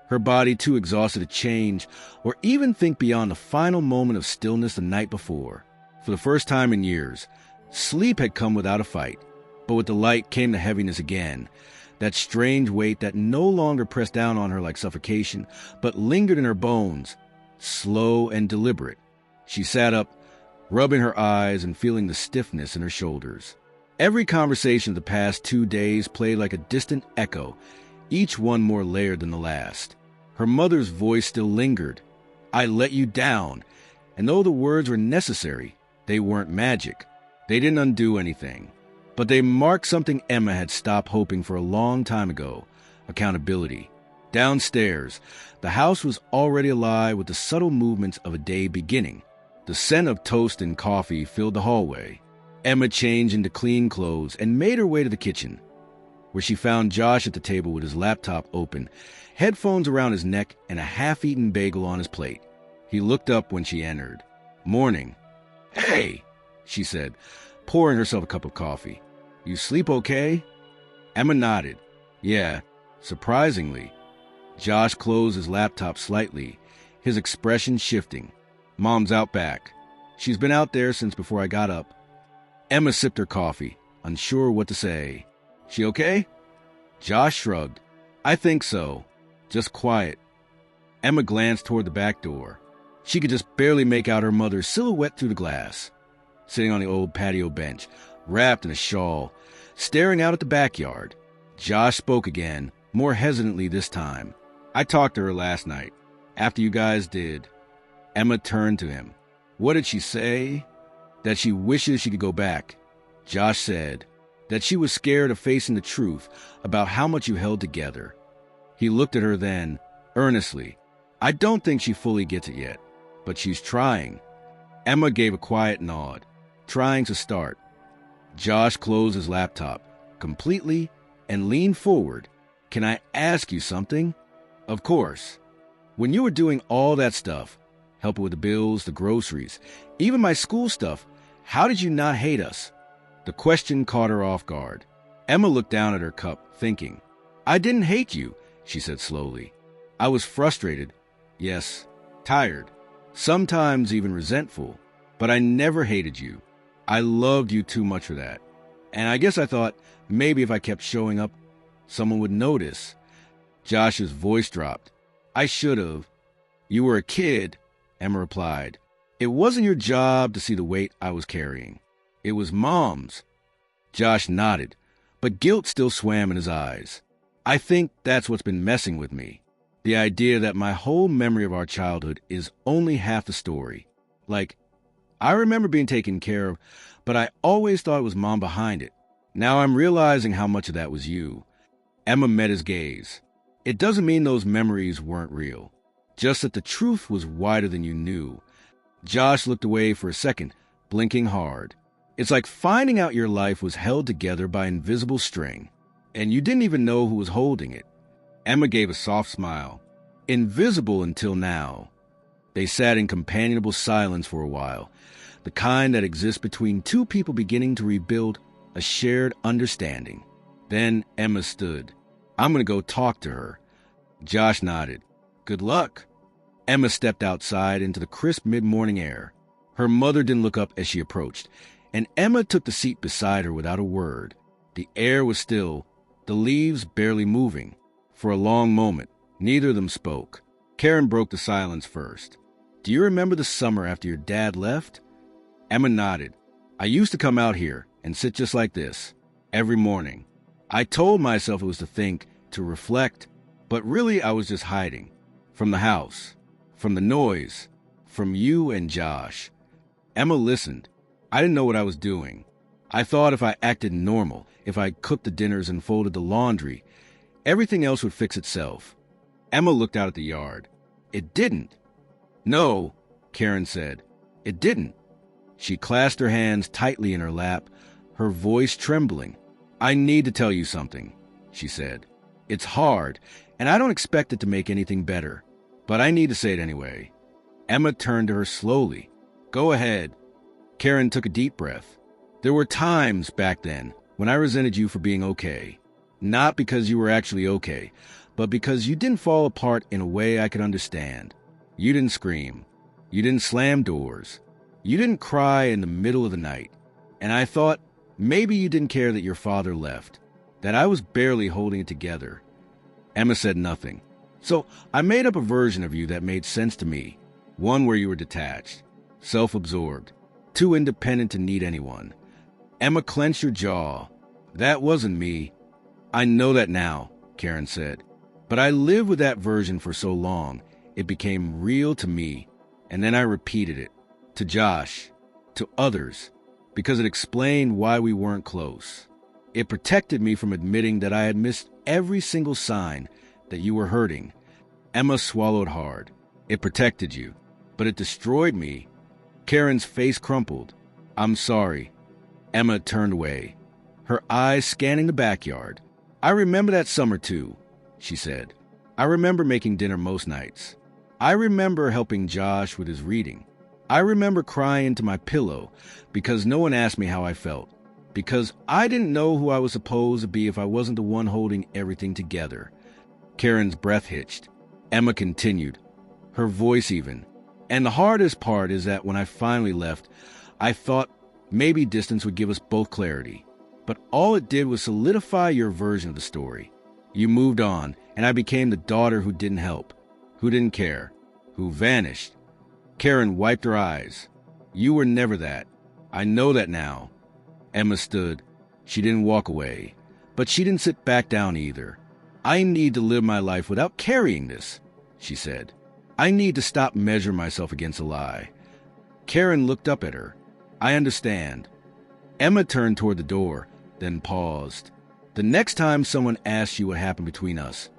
her body too exhausted to change or even think beyond the final moment of stillness the night before. For the first time in years, sleep had come without a fight, but with the light came the heaviness again, that strange weight that no longer pressed down on her like suffocation, but lingered in her bones, slow and deliberate. She sat up, rubbing her eyes and feeling the stiffness in her shoulders. Every conversation of the past 2 days played like a distant echo, each one more layered than the last. Her mother's voice still lingered. I let you down. And though the words were necessary, they weren't magic. They didn't undo anything. But they marked something Emma had stopped hoping for a long time ago: accountability. Downstairs, the house was already alive with the subtle movements of a day beginning. The scent of toast and coffee filled the hallway. Emma changed into clean clothes and made her way to the kitchen, where she found Josh at the table with his laptop open, headphones around his neck, and a half-eaten bagel on his plate. He looked up when she entered. Morning. Hey, she said, pouring herself a cup of coffee. You sleep okay? Emma nodded. Yeah, surprisingly. Josh closed his laptop slightly, his expression shifting. Mom's out back. She's been out there since before I got up. Emma sipped her coffee, unsure what to say. She okay? Josh shrugged. I think so. Just quiet. Emma glanced toward the back door. She could just barely make out her mother's silhouette through the glass, sitting on the old patio bench, wrapped in a shawl, staring out at the backyard. Josh spoke again, more hesitantly this time. I talked to her last night, after you guys did. Emma turned to him. What did she say? That she wishes she could go back. Josh said that she was scared of facing the truth about how much you held together. He looked at her then, earnestly. I don't think she fully gets it yet, but she's trying. Emma gave a quiet nod, trying to start. Josh closed his laptop completely and leaned forward. Can I ask you something? Of course. When you were doing all that stuff, helping with the bills, the groceries, even my school stuff, how did you not hate us? The question caught her off guard. Emma looked down at her cup, thinking. I didn't hate you, she said slowly. I was frustrated. Yes, tired. Sometimes even resentful. But I never hated you. I loved you too much for that. And I guess I thought maybe if I kept showing up, someone would notice. Josh's voice dropped. I should have. You were a kid, Emma replied. It wasn't your job to see the weight I was carrying. It was Mom's. Josh nodded, but guilt still swam in his eyes. I think that's what's been messing with me. The idea that my whole memory of our childhood is only half the story. Like, I remember being taken care of, but I always thought it was Mom behind it. Now I'm realizing how much of that was you. Emma met his gaze. It doesn't mean those memories weren't real, just that the truth was wider than you knew. Josh looked away for a second, blinking hard. It's like finding out your life was held together by invisible string, and you didn't even know who was holding it. Emma gave a soft smile. Invisible until now. They sat in companionable silence for a while, the kind that exists between two people beginning to rebuild a shared understanding. Then Emma stood. I'm going to go talk to her. Josh nodded. Good luck. Emma stepped outside into the crisp mid-morning air. Her mother didn't look up as she approached, and Emma took the seat beside her without a word. The air was still, the leaves barely moving. For a long moment, Neither of them spoke. Karen broke the silence first. "Do you remember the summer after your dad left?" Emma nodded. "I used to come out here and sit just like this, every morning. I told myself it was to think, to reflect, but really I was just hiding. From the house, from the noise, from you and Josh." Emma listened. I didn't know what I was doing. I thought if I acted normal, if I cooked the dinners and folded the laundry, everything else would fix itself. Emma looked out at the yard. "It didn't." "No," Karen said. "It didn't." She clasped her hands tightly in her lap, her voice trembling. "I need to tell you something," she said. "It's hard, and I don't expect it to make anything better, but I need to say it anyway." Emma turned to her slowly. "Go ahead." Karen took a deep breath. "There were times back then when I resented you for being okay. Not because you were actually okay, but because you didn't fall apart in a way I could understand. You didn't scream. You didn't slam doors. You didn't cry in the middle of the night. And I thought maybe you didn't care that your father left, that I was barely holding it together." Emma said nothing. "So I made up a version of you that made sense to me, one where you were detached, self-absorbed, too independent to need anyone." Emma clenched her jaw. "That wasn't me." "I know that now," Karen said. "But I lived with that version for so long, it became real to me, and then I repeated it. To Josh, to others, because it explained why we weren't close. It protected me from admitting that I had missed every single sign that you were hurting." Emma swallowed hard. "It protected you, but it destroyed me." Karen's face crumpled. "I'm sorry." Emma turned away, her eyes scanning the backyard. "I remember that summer too," she said. "I remember making dinner most nights. I remember helping Josh with his reading. I remember crying into my pillow because no one asked me how I felt, because I didn't know who I was supposed to be if I wasn't the one holding everything together." Karen's breath hitched. Emma continued, her voice even. "And the hardest part is that when I finally left, I thought maybe distance would give us both clarity. But all it did was solidify your version of the story. You moved on, and I became the daughter who didn't help, who didn't care, who vanished." Karen wiped her eyes. "You were never that. I know that now." Emma stood. She didn't walk away, but she didn't sit back down either. "I need to live my life without carrying this," she said. "I need to stop measuring myself against a lie." Karen looked up at her. "I understand." Emma turned toward the door, then paused. "The next time someone asks you what happened between us,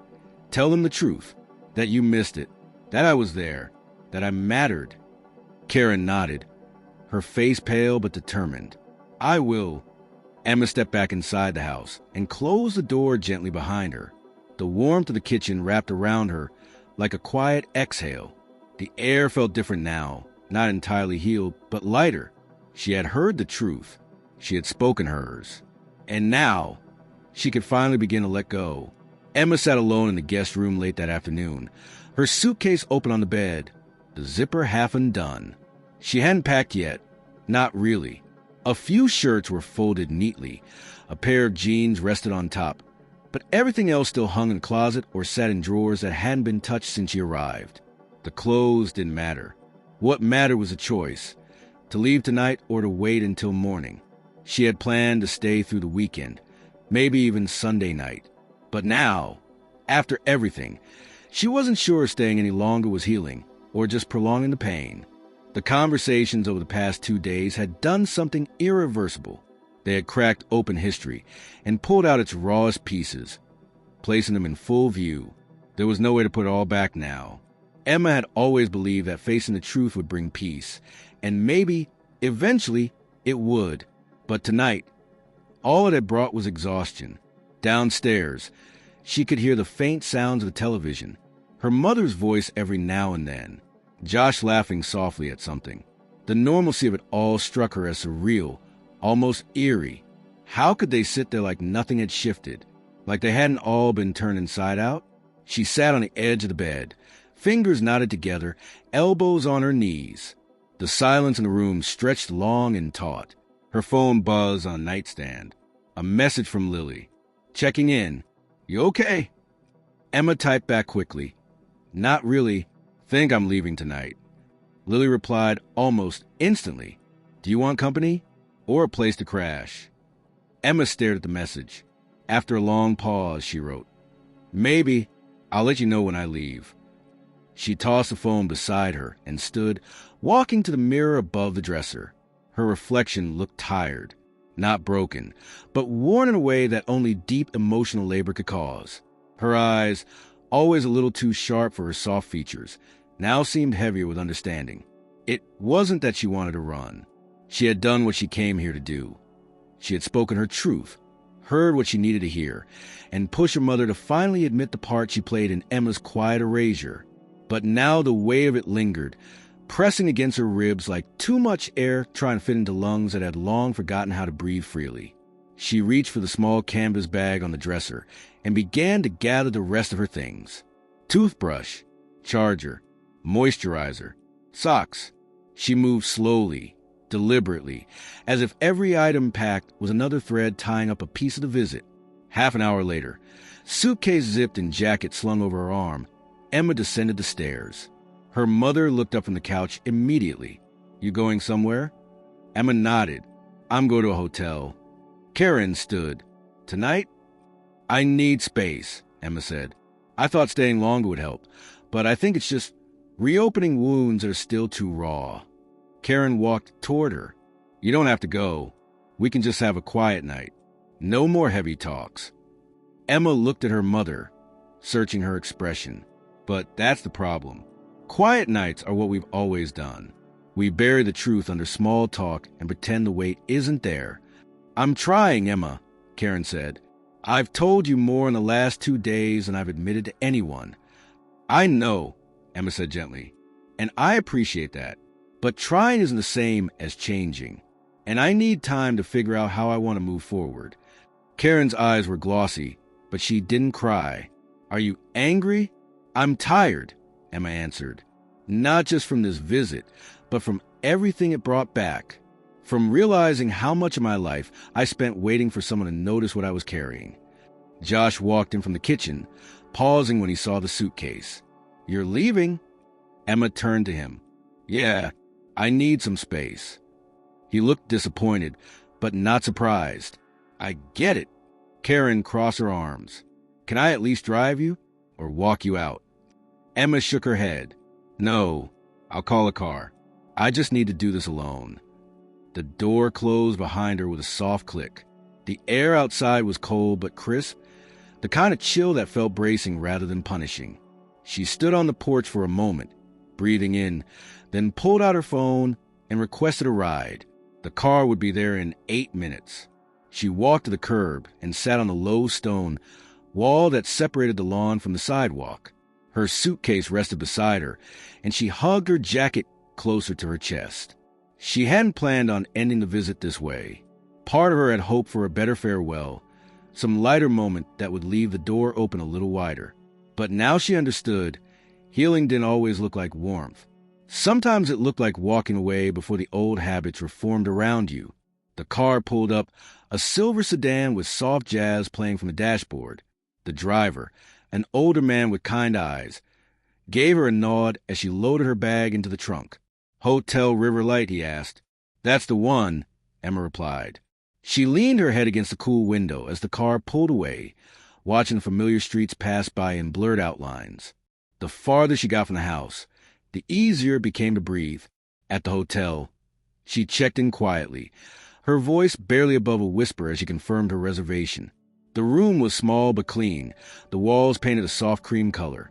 tell them the truth, that you missed it, that I was there, that I mattered." Karen nodded, her face pale but determined. "I will." Emma stepped back inside the house and closed the door gently behind her. The warmth of the kitchen wrapped around her like a quiet exhale. The air felt different now, not entirely healed, but lighter. She had heard the truth. She had spoken hers. And now, she could finally begin to let go. Emma sat alone in the guest room late that afternoon, her suitcase open on the bed, the zipper half undone. She hadn't packed yet. Not really. A few shirts were folded neatly. A pair of jeans rested on top. But everything else still hung in the closet or sat in drawers that hadn't been touched since she arrived. The clothes didn't matter. What mattered was a choice, to leave tonight or to wait until morning. She had planned to stay through the weekend, maybe even Sunday night. But now, after everything, she wasn't sure staying any longer was healing or just prolonging the pain. The conversations over the past 2 days had done something irreversible. They had cracked open history and pulled out its rawest pieces, placing them in full view. There was no way to put it all back now. Emma had always believed that facing the truth would bring peace, and maybe, eventually, it would. But tonight, all it had brought was exhaustion. Downstairs, she could hear the faint sounds of the television, her mother's voice every now and then, Josh laughing softly at something. The normalcy of it all struck her as surreal, almost eerie. How could they sit there like nothing had shifted, like they hadn't all been turned inside out? She sat on the edge of the bed, fingers knotted together, elbows on her knees. The silence in the room stretched long and taut. Her phone buzzed on the nightstand. A message from Lily. Checking in. "You okay?" Emma typed back quickly. Not really. Think I'm leaving tonight. Lily replied almost instantly. Do you want company? Or a place to crash? Emma stared at the message. After a long pause, she wrote, Maybe. I'll let you know when I leave. She tossed the phone beside her and stood, walking to the mirror above the dresser. Her reflection looked tired, not broken, but worn in a way that only deep emotional labor could cause. Her eyes, always a little too sharp for her soft features, now seemed heavier with understanding. It wasn't that she wanted to run. She had done what she came here to do. She had spoken her truth, heard what she needed to hear, and pushed her mother to finally admit the part she played in Emma's quiet erasure. But now the weight of it lingered, pressing against her ribs like too much air trying to fit into lungs that had long forgotten how to breathe freely. She reached for the small canvas bag on the dresser and began to gather the rest of her things. Toothbrush, charger, moisturizer, socks. She moved slowly, deliberately, as if every item packed was another thread tying up a piece of the visit. Half an hour later, suitcase zipped and jacket slung over her arm, Emma descended the stairs. Her mother looked up from the couch immediately. You going somewhere? Emma nodded. I'm going to a hotel. Karen stood. Tonight? I need space, Emma said. I thought staying longer would help, but I think it's just reopening wounds that are still too raw. Karen walked toward her. You don't have to go. We can just have a quiet night. No more heavy talks. Emma looked at her mother, searching her expression. But that's the problem. Quiet nights are what we've always done. We bury the truth under small talk and pretend the weight isn't there. I'm trying, Emma, Karen said. I've told you more in the last 2 days than I've admitted to anyone. I know, Emma said gently, and I appreciate that. But trying isn't the same as changing, and I need time to figure out how I want to move forward. Karen's eyes were glossy, but she didn't cry. Are you angry? I'm tired, Emma answered. Not just from this visit, but from everything it brought back. From realizing how much of my life I spent waiting for someone to notice what I was carrying. Josh walked in from the kitchen, pausing when he saw the suitcase. You're leaving? Emma turned to him. Yeah, I need some space. He looked disappointed, but not surprised. I get it. Karen crossed her arms. Can I at least drive you? Or walk you out? Emma shook her head. No, I'll call a car. I just need to do this alone. The door closed behind her with a soft click. The air outside was cold but crisp, the kind of chill that felt bracing rather than punishing. She stood on the porch for a moment, breathing in, then pulled out her phone and requested a ride. The car would be there in 8 minutes. She walked to the curb and sat on the low stone wall that separated the lawn from the sidewalk. Her suitcase rested beside her, and she hugged her jacket closer to her chest. She hadn't planned on ending the visit this way. Part of her had hoped for a better farewell, some lighter moment that would leave the door open a little wider. But now she understood, healing didn't always look like warmth. Sometimes it looked like walking away before the old habits were formed around you. The car pulled up, a silver sedan with soft jazz playing from the dashboard. The driver, an older man with kind eyes, gave her a nod as she loaded her bag into the trunk. Hotel Riverlight, he asked. That's the one, Emma replied. She leaned her head against the cool window as the car pulled away, watching the familiar streets pass by in blurred outlines. The farther she got from the house, the easier it became to breathe. At the hotel, she checked in quietly, her voice barely above a whisper as she confirmed her reservation. The room was small but clean, the walls painted a soft cream color,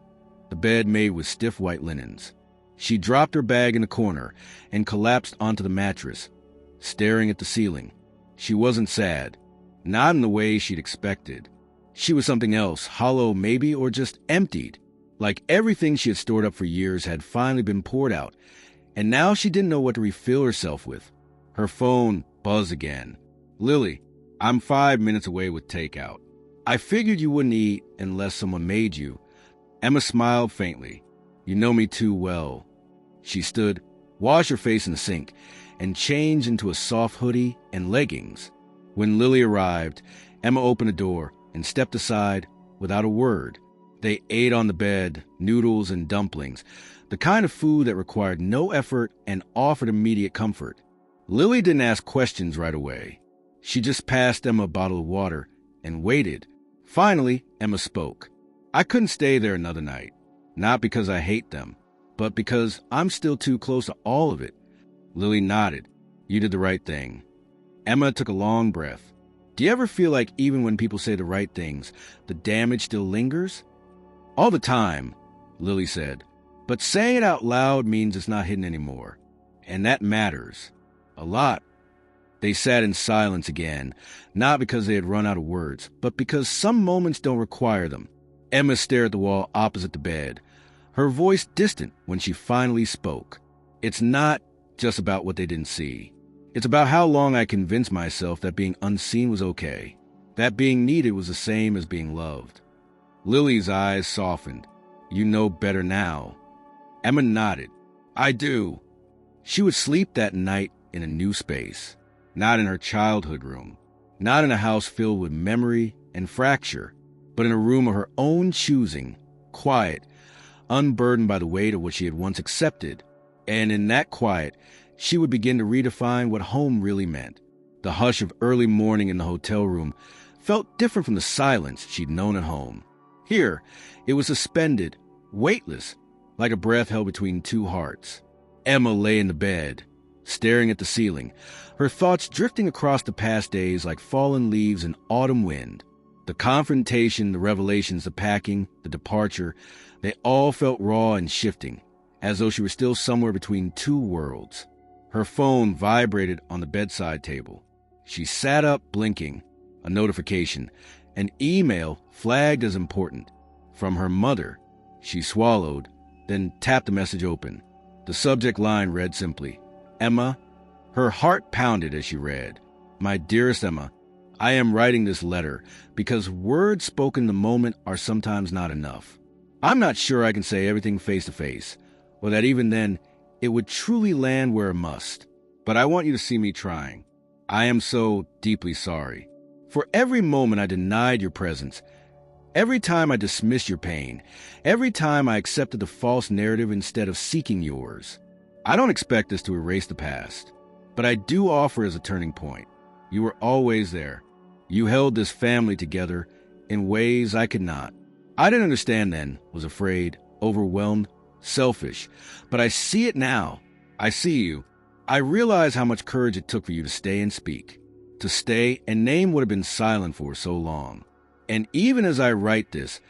the bed made with stiff white linens. She dropped her bag in a corner and collapsed onto the mattress, staring at the ceiling. She wasn't sad, not in the way she'd expected. She was something else, hollow maybe, or just emptied, like everything she had stored up for years had finally been poured out, and now she didn't know what to refill herself with. Her phone buzzed again. Lily, I'm 5 minutes away with takeout. I figured you wouldn't eat unless someone made you. Emma smiled faintly. You know me too well. She stood, washed her face in the sink, and changed into a soft hoodie and leggings. When Lily arrived, Emma opened the door and stepped aside without a word. They ate on the bed, noodles and dumplings, the kind of food that required no effort and offered immediate comfort. Lily didn't ask questions right away. She just passed Emma a bottle of water and waited. Finally, Emma spoke. "I couldn't stay there another night. Not because I hate them, but because I'm still too close to all of it." Lily nodded. "You did the right thing." Emma took a long breath. "Do you ever feel like even when people say the right things, the damage still lingers?" "All the time," Lily said. "But saying it out loud means it's not hidden anymore. And that matters. A lot." They sat in silence again, not because they had run out of words, but because some moments don't require them. Emma stared at the wall opposite the bed, her voice distant when she finally spoke. "It's not just about what they didn't see. It's about how long I convinced myself that being unseen was okay, that being needed was the same as being loved." Lily's eyes softened. "You know better now." Emma nodded. "I do." She would sleep that night in a new space, not in her childhood room, not in a house filled with memory and fracture, but in a room of her own choosing, quiet, unburdened by the weight of what she had once accepted. And in that quiet, she would begin to redefine what home really meant. The hush of early morning in the hotel room felt different from the silence she'd known at home. Here, it was suspended, weightless, like a breath held between two hearts. Emma lay in the bed, staring at the ceiling, her thoughts drifting across the past days like fallen leaves in autumn wind. The confrontation, the revelations, the packing, the departure, they all felt raw and shifting, as though she were still somewhere between two worlds. Her phone vibrated on the bedside table. She sat up, blinking. A notification, an email flagged as important. From her mother. She swallowed, then tapped the message open. The subject line read simply, "Emma." Her heart pounded as she read, "My dearest Emma, I am writing this letter because words spoken in the moment are sometimes not enough. I'm not sure I can say everything face to face, or that even then it would truly land where it must. But I want you to see me trying. I am so deeply sorry. For every moment I denied your presence, every time I dismissed your pain, every time I accepted the false narrative instead of seeking yours. I don't expect this to erase the past, but I do offer as a turning point. You were always there. You held this family together in ways I could not. I didn't understand then, was afraid, overwhelmed, selfish, but I see it now. I see you. I realize how much courage it took for you to stay and speak, to stay and name what had been silent for so long. And even as I write this,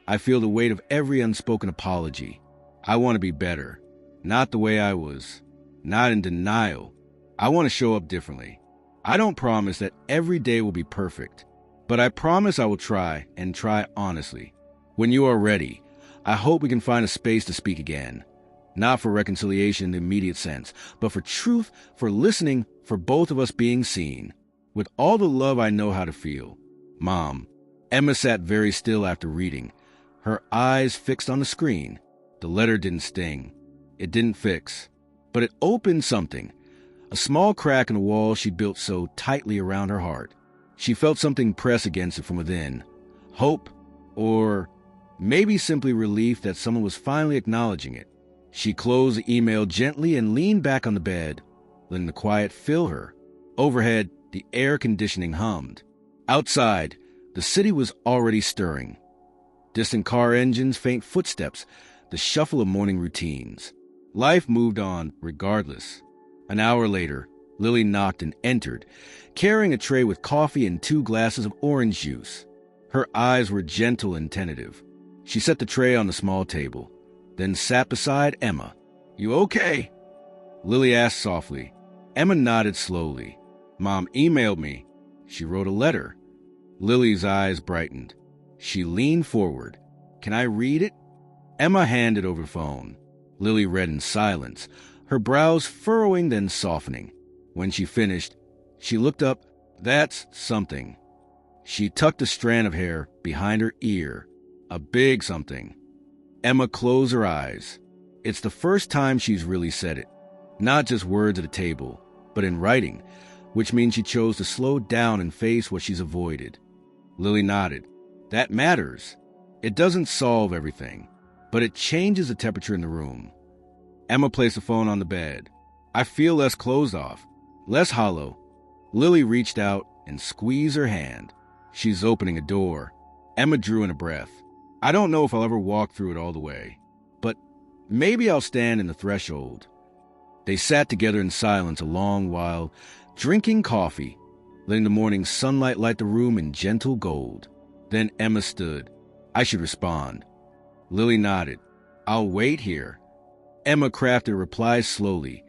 I feel the weight of every unspoken apology. I want to be better, not the way I was, not in denial. I want to show up differently. I don't promise that every day will be perfect, but I promise I will try and try honestly. When you are ready, I hope we can find a space to speak again. Not for reconciliation in the immediate sense, but for truth, for listening, for both of us being seen. With all the love I know how to feel. Mom. Emma sat very still after reading, her eyes fixed on the screen. The letter didn't sting. It didn't fix. But it opened something. A small crack in the wall she'd built so tightly around her heart. She felt something press against it from within. Hope, or maybe simply relief that someone was finally acknowledging it. She closed the email gently and leaned back on the bed, letting the quiet fill her. Overhead, the air conditioning hummed. Outside, the city was already stirring. Distant car engines, faint footsteps, the shuffle of morning routines. Life moved on regardless. An hour later, Lily knocked and entered, carrying a tray with coffee and 2 glasses of orange juice. Her eyes were gentle and tentative. She set the tray on the small table, then sat beside Emma. "You okay?" Lily asked softly. Emma nodded slowly. "Mom emailed me. She wrote a letter." Lily's eyes brightened. She leaned forward. "Can I read it?" Emma handed over the phone. Lily read in silence, her brows furrowing then softening. When she finished, she looked up. "That's something." She tucked a strand of hair behind her ear. A big something. Emma closed her eyes. It's the first time she's really said it. Not just words at a table, but in writing, which means she chose to slow down and face what she's avoided. Lily nodded. "That matters." It doesn't solve everything, but it changes the temperature in the room. Emma placed the phone on the bed. I feel less closed off, less hollow. Lily reached out and squeezed her hand. She's opening a door. Emma drew in a breath. I don't know if I'll ever walk through it all the way, but maybe I'll stand in the threshold. They sat together in silence a long while, drinking coffee, letting the morning sunlight light the room in gentle gold. Then Emma stood. I should respond. Lily nodded. I'll wait here. Emma crafted a reply slowly,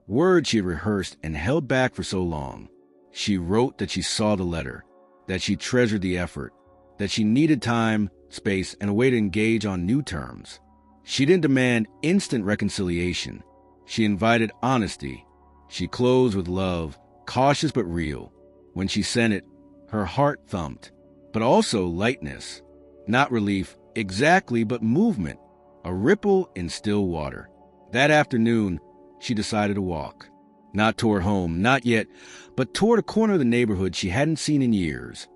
words she had rehearsed and held back for so long. She wrote that she saw the letter, that she treasured the effort, that she needed time, space, and a way to engage on new terms. She didn't demand instant reconciliation. She invited honesty. She closed with love, cautious but real. When she sent it, her heart thumped, but also lightness. Not relief, exactly, but movement. A ripple in still water. That afternoon, she decided to walk. Not toward home, not yet, but toward a corner of the neighborhood she hadn't seen in years.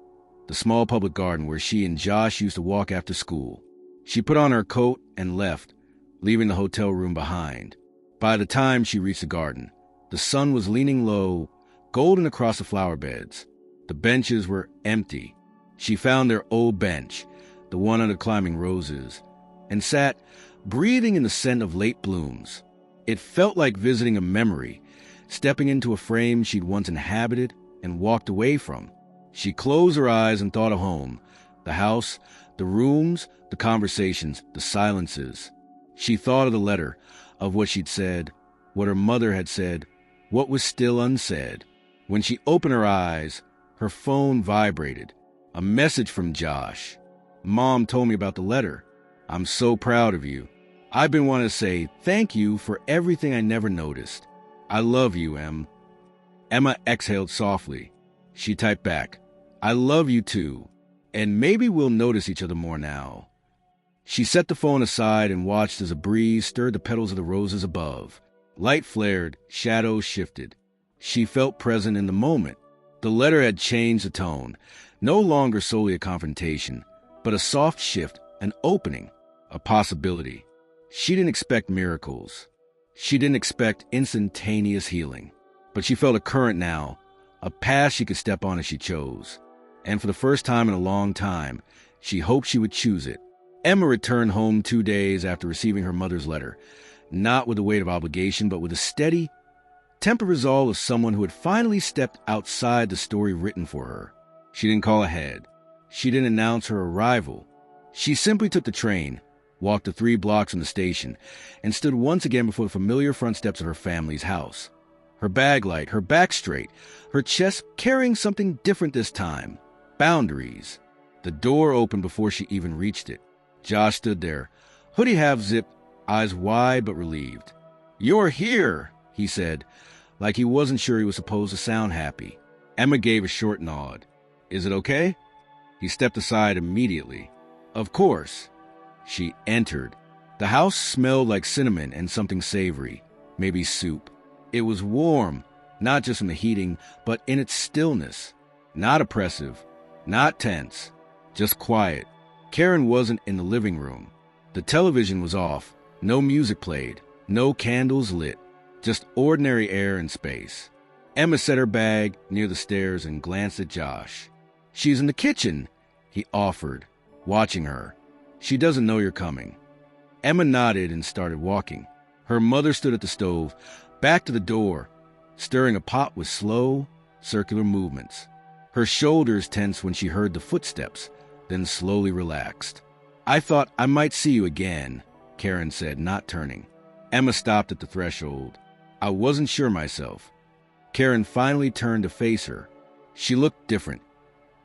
The small public garden where she and Josh used to walk after school. She put on her coat and left, leaving the hotel room behind. By the time she reached the garden, the sun was leaning low, golden across the flower beds. The benches were empty. She found their old bench, the one under climbing roses, and sat, breathing in the scent of late blooms. It felt like visiting a memory, stepping into a frame she'd once inhabited and walked away from. She closed her eyes and thought of home, the house, the rooms, the conversations, the silences. She thought of the letter, of what she'd said, what her mother had said, what was still unsaid. When she opened her eyes, her phone vibrated. A message from Josh. Mom told me about the letter. I'm so proud of you. I've been wanting to say thank you for everything I never noticed. I love you, Em. Emma exhaled softly. She typed back, I love you too, and maybe we'll notice each other more now. She set the phone aside and watched as a breeze stirred the petals of the roses above. Light flared, shadows shifted. She felt present in the moment. The letter had changed the tone, no longer solely a confrontation, but a soft shift, an opening, a possibility. She didn't expect miracles. She didn't expect instantaneous healing. But she felt a current now, a path she could step on as she chose. And for the first time in a long time, she hoped she would choose it. Emma returned home 2 days after receiving her mother's letter, not with the weight of obligation, but with a steady, tempered resolve of someone who had finally stepped outside the story written for her. She didn't call ahead. She didn't announce her arrival. She simply took the train, walked the 3 blocks from the station, and stood once again before the familiar front steps of her family's house. Her bag light, her back straight, her chest carrying something different this time. Boundaries. The door opened before she even reached it. Josh stood there, hoodie half-zipped, eyes wide but relieved. You're here, he said, like he wasn't sure he was supposed to sound happy. Emma gave a short nod. Is it okay? He stepped aside immediately. Of course. She entered. The house smelled like cinnamon and something savory, maybe soup. It was warm, not just from the heating, but in its stillness. Not oppressive, not tense, just quiet. Karen wasn't in the living room. The television was off, no music played, no candles lit, just ordinary air and space. Emma set her bag near the stairs and glanced at Josh. She's in the kitchen, he offered, watching her. She doesn't know you're coming. Emma nodded and started walking. Her mother stood at the stove, back to the door, stirring a pot with slow, circular movements. Her shoulders tensed when she heard the footsteps, then slowly relaxed. I thought I might see you again, Karen said, not turning. Emma stopped at the threshold. I wasn't sure myself. Karen finally turned to face her. She looked different,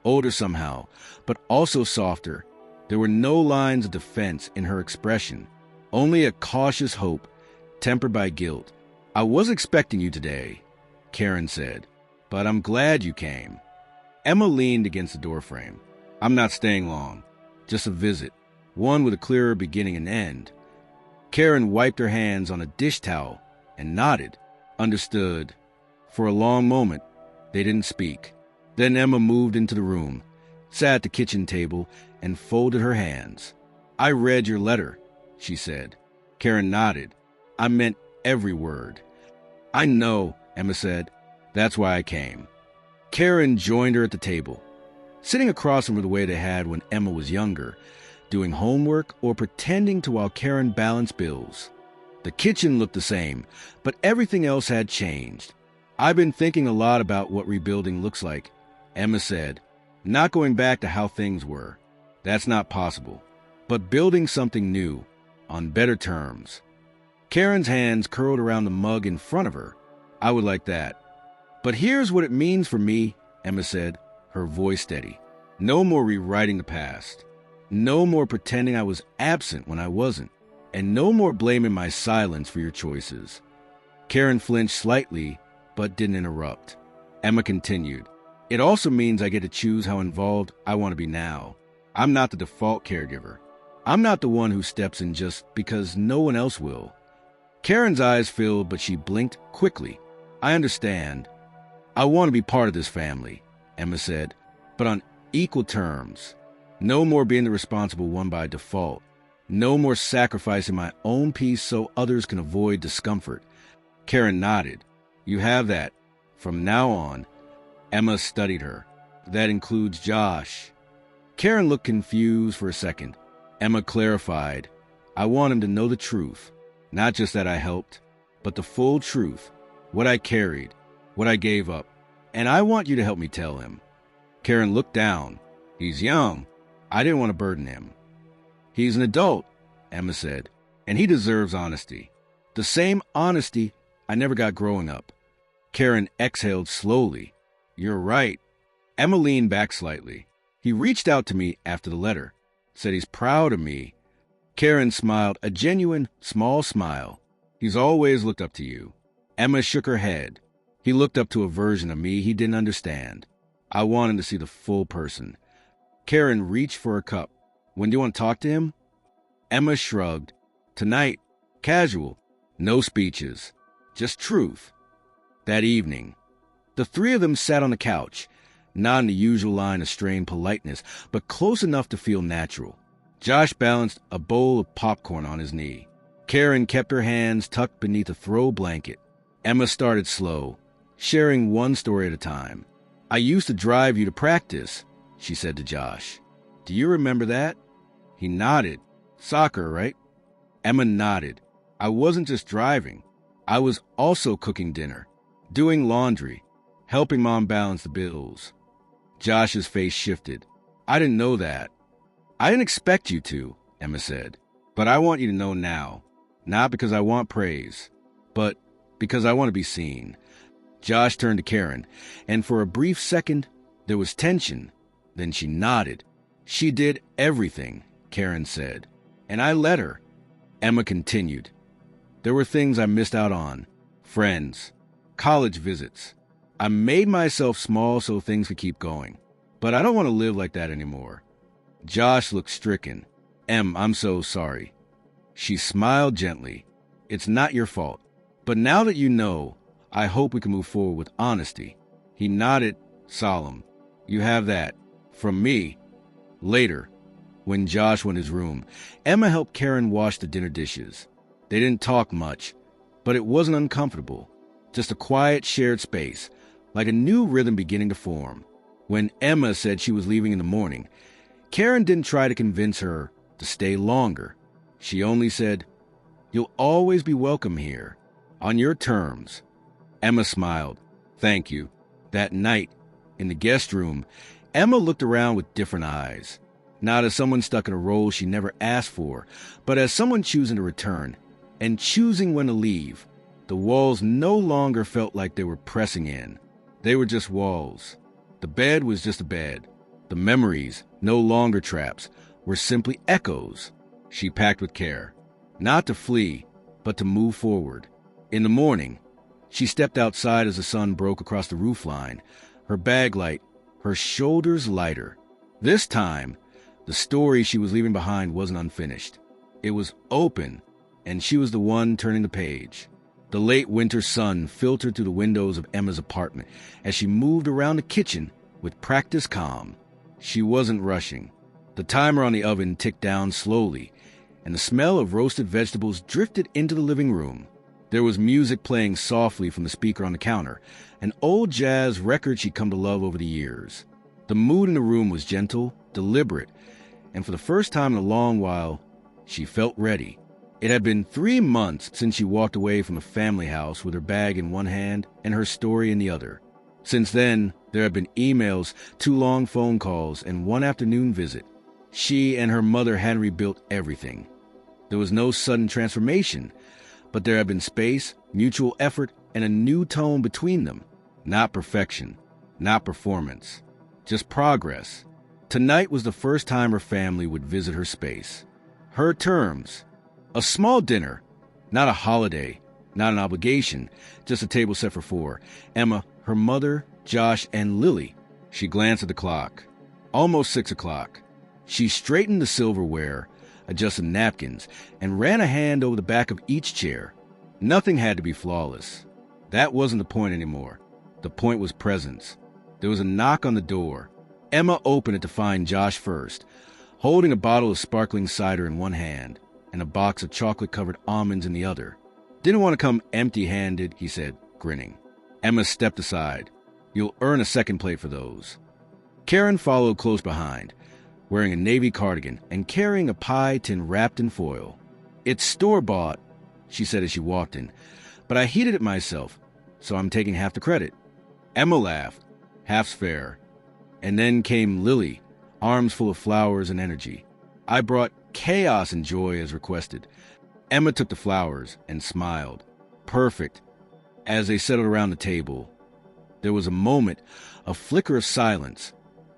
older somehow, but also softer. There were no lines of defense in her expression, only a cautious hope, tempered by guilt. I was expecting you today, Karen said, but I'm glad you came. Emma leaned against the doorframe. I'm not staying long, just a visit, one with a clearer beginning and end. Karen wiped her hands on a dish towel and nodded, understood. For a long moment, they didn't speak. Then Emma moved into the room, sat at the kitchen table, and folded her hands. "I read your letter," she said. Karen nodded. "I meant every word." "I know," Emma said. "That's why I came." Karen joined her at the table, sitting across from her the way they had when Emma was younger, doing homework or pretending to while Karen balanced bills. The kitchen looked the same, but everything else had changed. "I've been thinking a lot about what rebuilding looks like," Emma said. "Not going back to how things were. That's not possible. But building something new, on better terms." Karen's hands curled around the mug in front of her. "I would like that. But here's what it means for me," Emma said, her voice steady. "No more rewriting the past. No more pretending I was absent when I wasn't. And no more blaming my silence for your choices." Karen flinched slightly, but didn't interrupt. Emma continued. "It also means I get to choose how involved I want to be now. I'm not the default caregiver. I'm not the one who steps in just because no one else will." Karen's eyes filled, but she blinked quickly. "I understand. I want to be part of this family," Emma said, "but on equal terms. No more being the responsible one by default. No more sacrificing my own peace so others can avoid discomfort." Karen nodded. "You have that. From now on." Emma studied her. "That includes Josh." Karen looked confused for a second. Emma clarified. "I want him to know the truth. Not just that I helped, but the full truth. What I carried. What I gave up. And I want you to help me tell him." Karen looked down. "He's young. I didn't want to burden him." "He's an adult," Emma said, "and he deserves honesty. The same honesty I never got growing up." Karen exhaled slowly. "You're right." Emma leaned back slightly. "He reached out to me after the letter. Said he's proud of me." Karen smiled, a genuine, small smile. "He's always looked up to you." Emma shook her head. "He looked up to a version of me he didn't understand. I want him to see the full person." Karen reached for a cup. "When do you want to talk to him?" Emma shrugged. "Tonight. Casual. No speeches. Just truth." That evening, the three of them sat on the couch, not in the usual line of strained politeness, but close enough to feel natural. Josh balanced a bowl of popcorn on his knee. Karen kept her hands tucked beneath a throw blanket. Emma started slow, sharing one story at a time. "I used to drive you to practice," she said to Josh. "Do you remember that?" He nodded. "Soccer, right?" Emma nodded. "I wasn't just driving. I was also cooking dinner, doing laundry, helping Mom balance the bills." Josh's face shifted. "I didn't know that." "I didn't expect you to," Emma said. "But I want you to know now. Not because I want praise, but because I want to be seen." Josh turned to Karen, and for a brief second, there was tension. Then she nodded. "She did everything," Karen said. "And I let her." Emma continued. "There were things I missed out on. Friends. College visits. I made myself small so things could keep going. But I don't want to live like that anymore." Josh looked stricken. I'm so sorry." She smiled gently. "It's not your fault. But now that you know, I hope we can move forward with honesty." He nodded, solemn. "You have that. From me." Later, when Josh went to his room, Emma helped Karen wash the dinner dishes. They didn't talk much, but it wasn't uncomfortable. Just a quiet shared space, like a new rhythm beginning to form. When Emma said she was leaving in the morning, Karen didn't try to convince her to stay longer. She only said, "You'll always be welcome here, on your terms." Emma smiled. "Thank you." That night, in the guest room, Emma looked around with different eyes. Not as someone stuck in a role she never asked for, but as someone choosing to return, and choosing when to leave. The walls no longer felt like they were pressing in. They were just walls. The bed was just a bed. The memories, no longer traps, were simply echoes. She packed with care. Not to flee, but to move forward. In the morning, she stepped outside as the sun broke across the roofline, her bag light, her shoulders lighter. This time, the story she was leaving behind wasn't unfinished. It was open, and she was the one turning the page. The late winter sun filtered through the windows of Emma's apartment as she moved around the kitchen with practiced calm. She wasn't rushing. The timer on the oven ticked down slowly, and the smell of roasted vegetables drifted into the living room. There was music playing softly from the speaker on the counter, an old jazz record she'd come to love over the years. The mood in the room was gentle, deliberate, and for the first time in a long while, she felt ready. It had been 3 months since she walked away from the family house with her bag in one hand and her story in the other. Since then, there had been emails, 2 long phone calls, and 1 afternoon visit. She and her mother hadn't rebuilt everything. There was no sudden transformation, but there had been space, mutual effort, and a new tone between them. Not perfection, not performance, just progress. Tonight was the first time her family would visit her space. Her terms. A small dinner, not a holiday, not an obligation, just a table set for 4. Emma, her mother, Josh, and Lily. She glanced at the clock. Almost 6 o'clock. She straightened the silverware, adjusted napkins, and ran a hand over the back of each chair. Nothing had to be flawless. That wasn't the point anymore. The point was presence. There was a knock on the door. Emma opened it to find Josh first, holding a bottle of sparkling cider in one hand and a box of chocolate-covered almonds in the other. "Didn't want to come empty-handed," he said, grinning. Emma stepped aside. "You'll earn a second plate for those." Karen followed close behind, wearing a navy cardigan and carrying a pie tin wrapped in foil. "It's store-bought," she said as she walked in, "but I heated it myself, so I'm taking half the credit." Emma laughed. "Half's fair." And then came Lily, arms full of flowers and energy. "I brought chaos and joy as requested." Emma took the flowers and smiled. Perfect. As they settled around the table, there was a moment, a flicker of silence.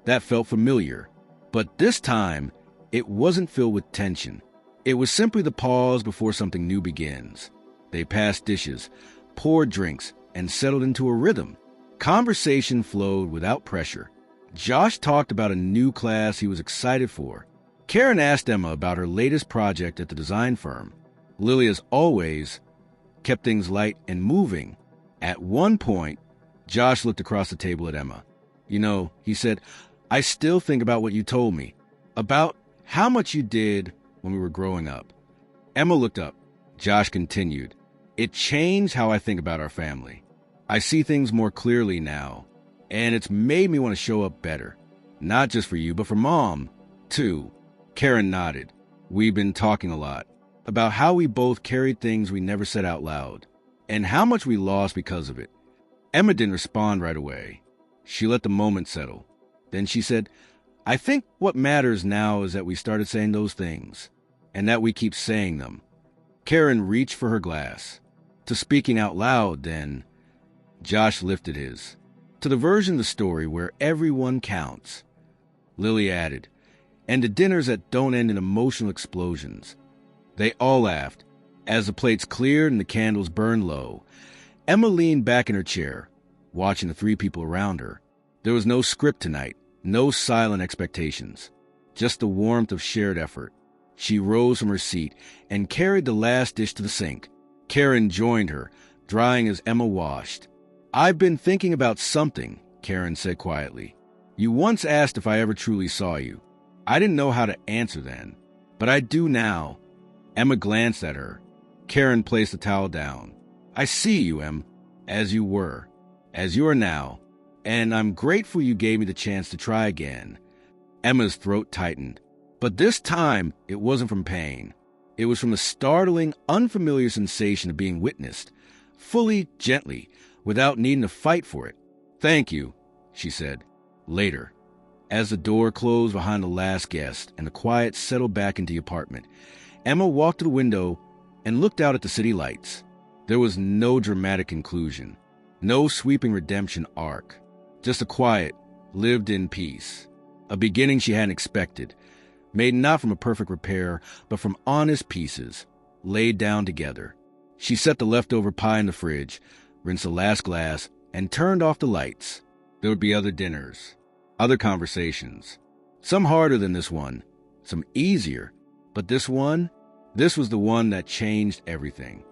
That felt familiar. But this time, it wasn't filled with tension. It was simply the pause before something new begins. They passed dishes, poured drinks, and settled into a rhythm. Conversation flowed without pressure. Josh talked about a new class he was excited for. Karen asked Emma about her latest project at the design firm. Lily, as always, kept things light and moving. At one point, Josh looked across the table at Emma. "You know," he said, "I still think about what you told me, about how much you did when we were growing up." Emma looked up. Josh continued, "It changed how I think about our family. I see things more clearly now, and it's made me want to show up better. Not just for you, but for Mom, too." Karen nodded. "We've been talking a lot about how we both carried things we never said out loud, and how much we lost because of it." Emma didn't respond right away. She let the moment settle. Then she said, "I think what matters now is that we started saying those things, and that we keep saying them." Karen reached for her glass. "To speaking out loud, then." Josh lifted his. "To the version of the story where everyone counts." Lily added, "And the dinners that don't end in emotional explosions." They all laughed. As the plates cleared and the candles burned low, Emma leaned back in her chair, watching the 3 people around her. There was no script tonight, no silent expectations, just the warmth of shared effort. She rose from her seat and carried the last dish to the sink. Karen joined her, drying as Emma washed. "I've been thinking about something," Karen said quietly. "You once asked if I ever truly saw you. I didn't know how to answer then, but I do now." Emma glanced at her. Karen placed the towel down. "I see you, Em, as you were, as you are now, and I'm grateful you gave me the chance to try again." Emma's throat tightened. But this time, it wasn't from pain. It was from the startling, unfamiliar sensation of being witnessed, fully, gently, without needing to fight for it. "Thank you," she said. Later, as the door closed behind the last guest and the quiet settled back into the apartment, Emma walked to the window and looked out at the city lights. There was no dramatic conclusion, no sweeping redemption arc, just a quiet, lived-in peace. A beginning she hadn't expected, made not from a perfect repair, but from honest pieces, laid down together. She set the leftover pie in the fridge, rinsed the last glass, and turned off the lights. There would be other dinners, other conversations, some harder than this one, some easier, but this was the one that changed everything.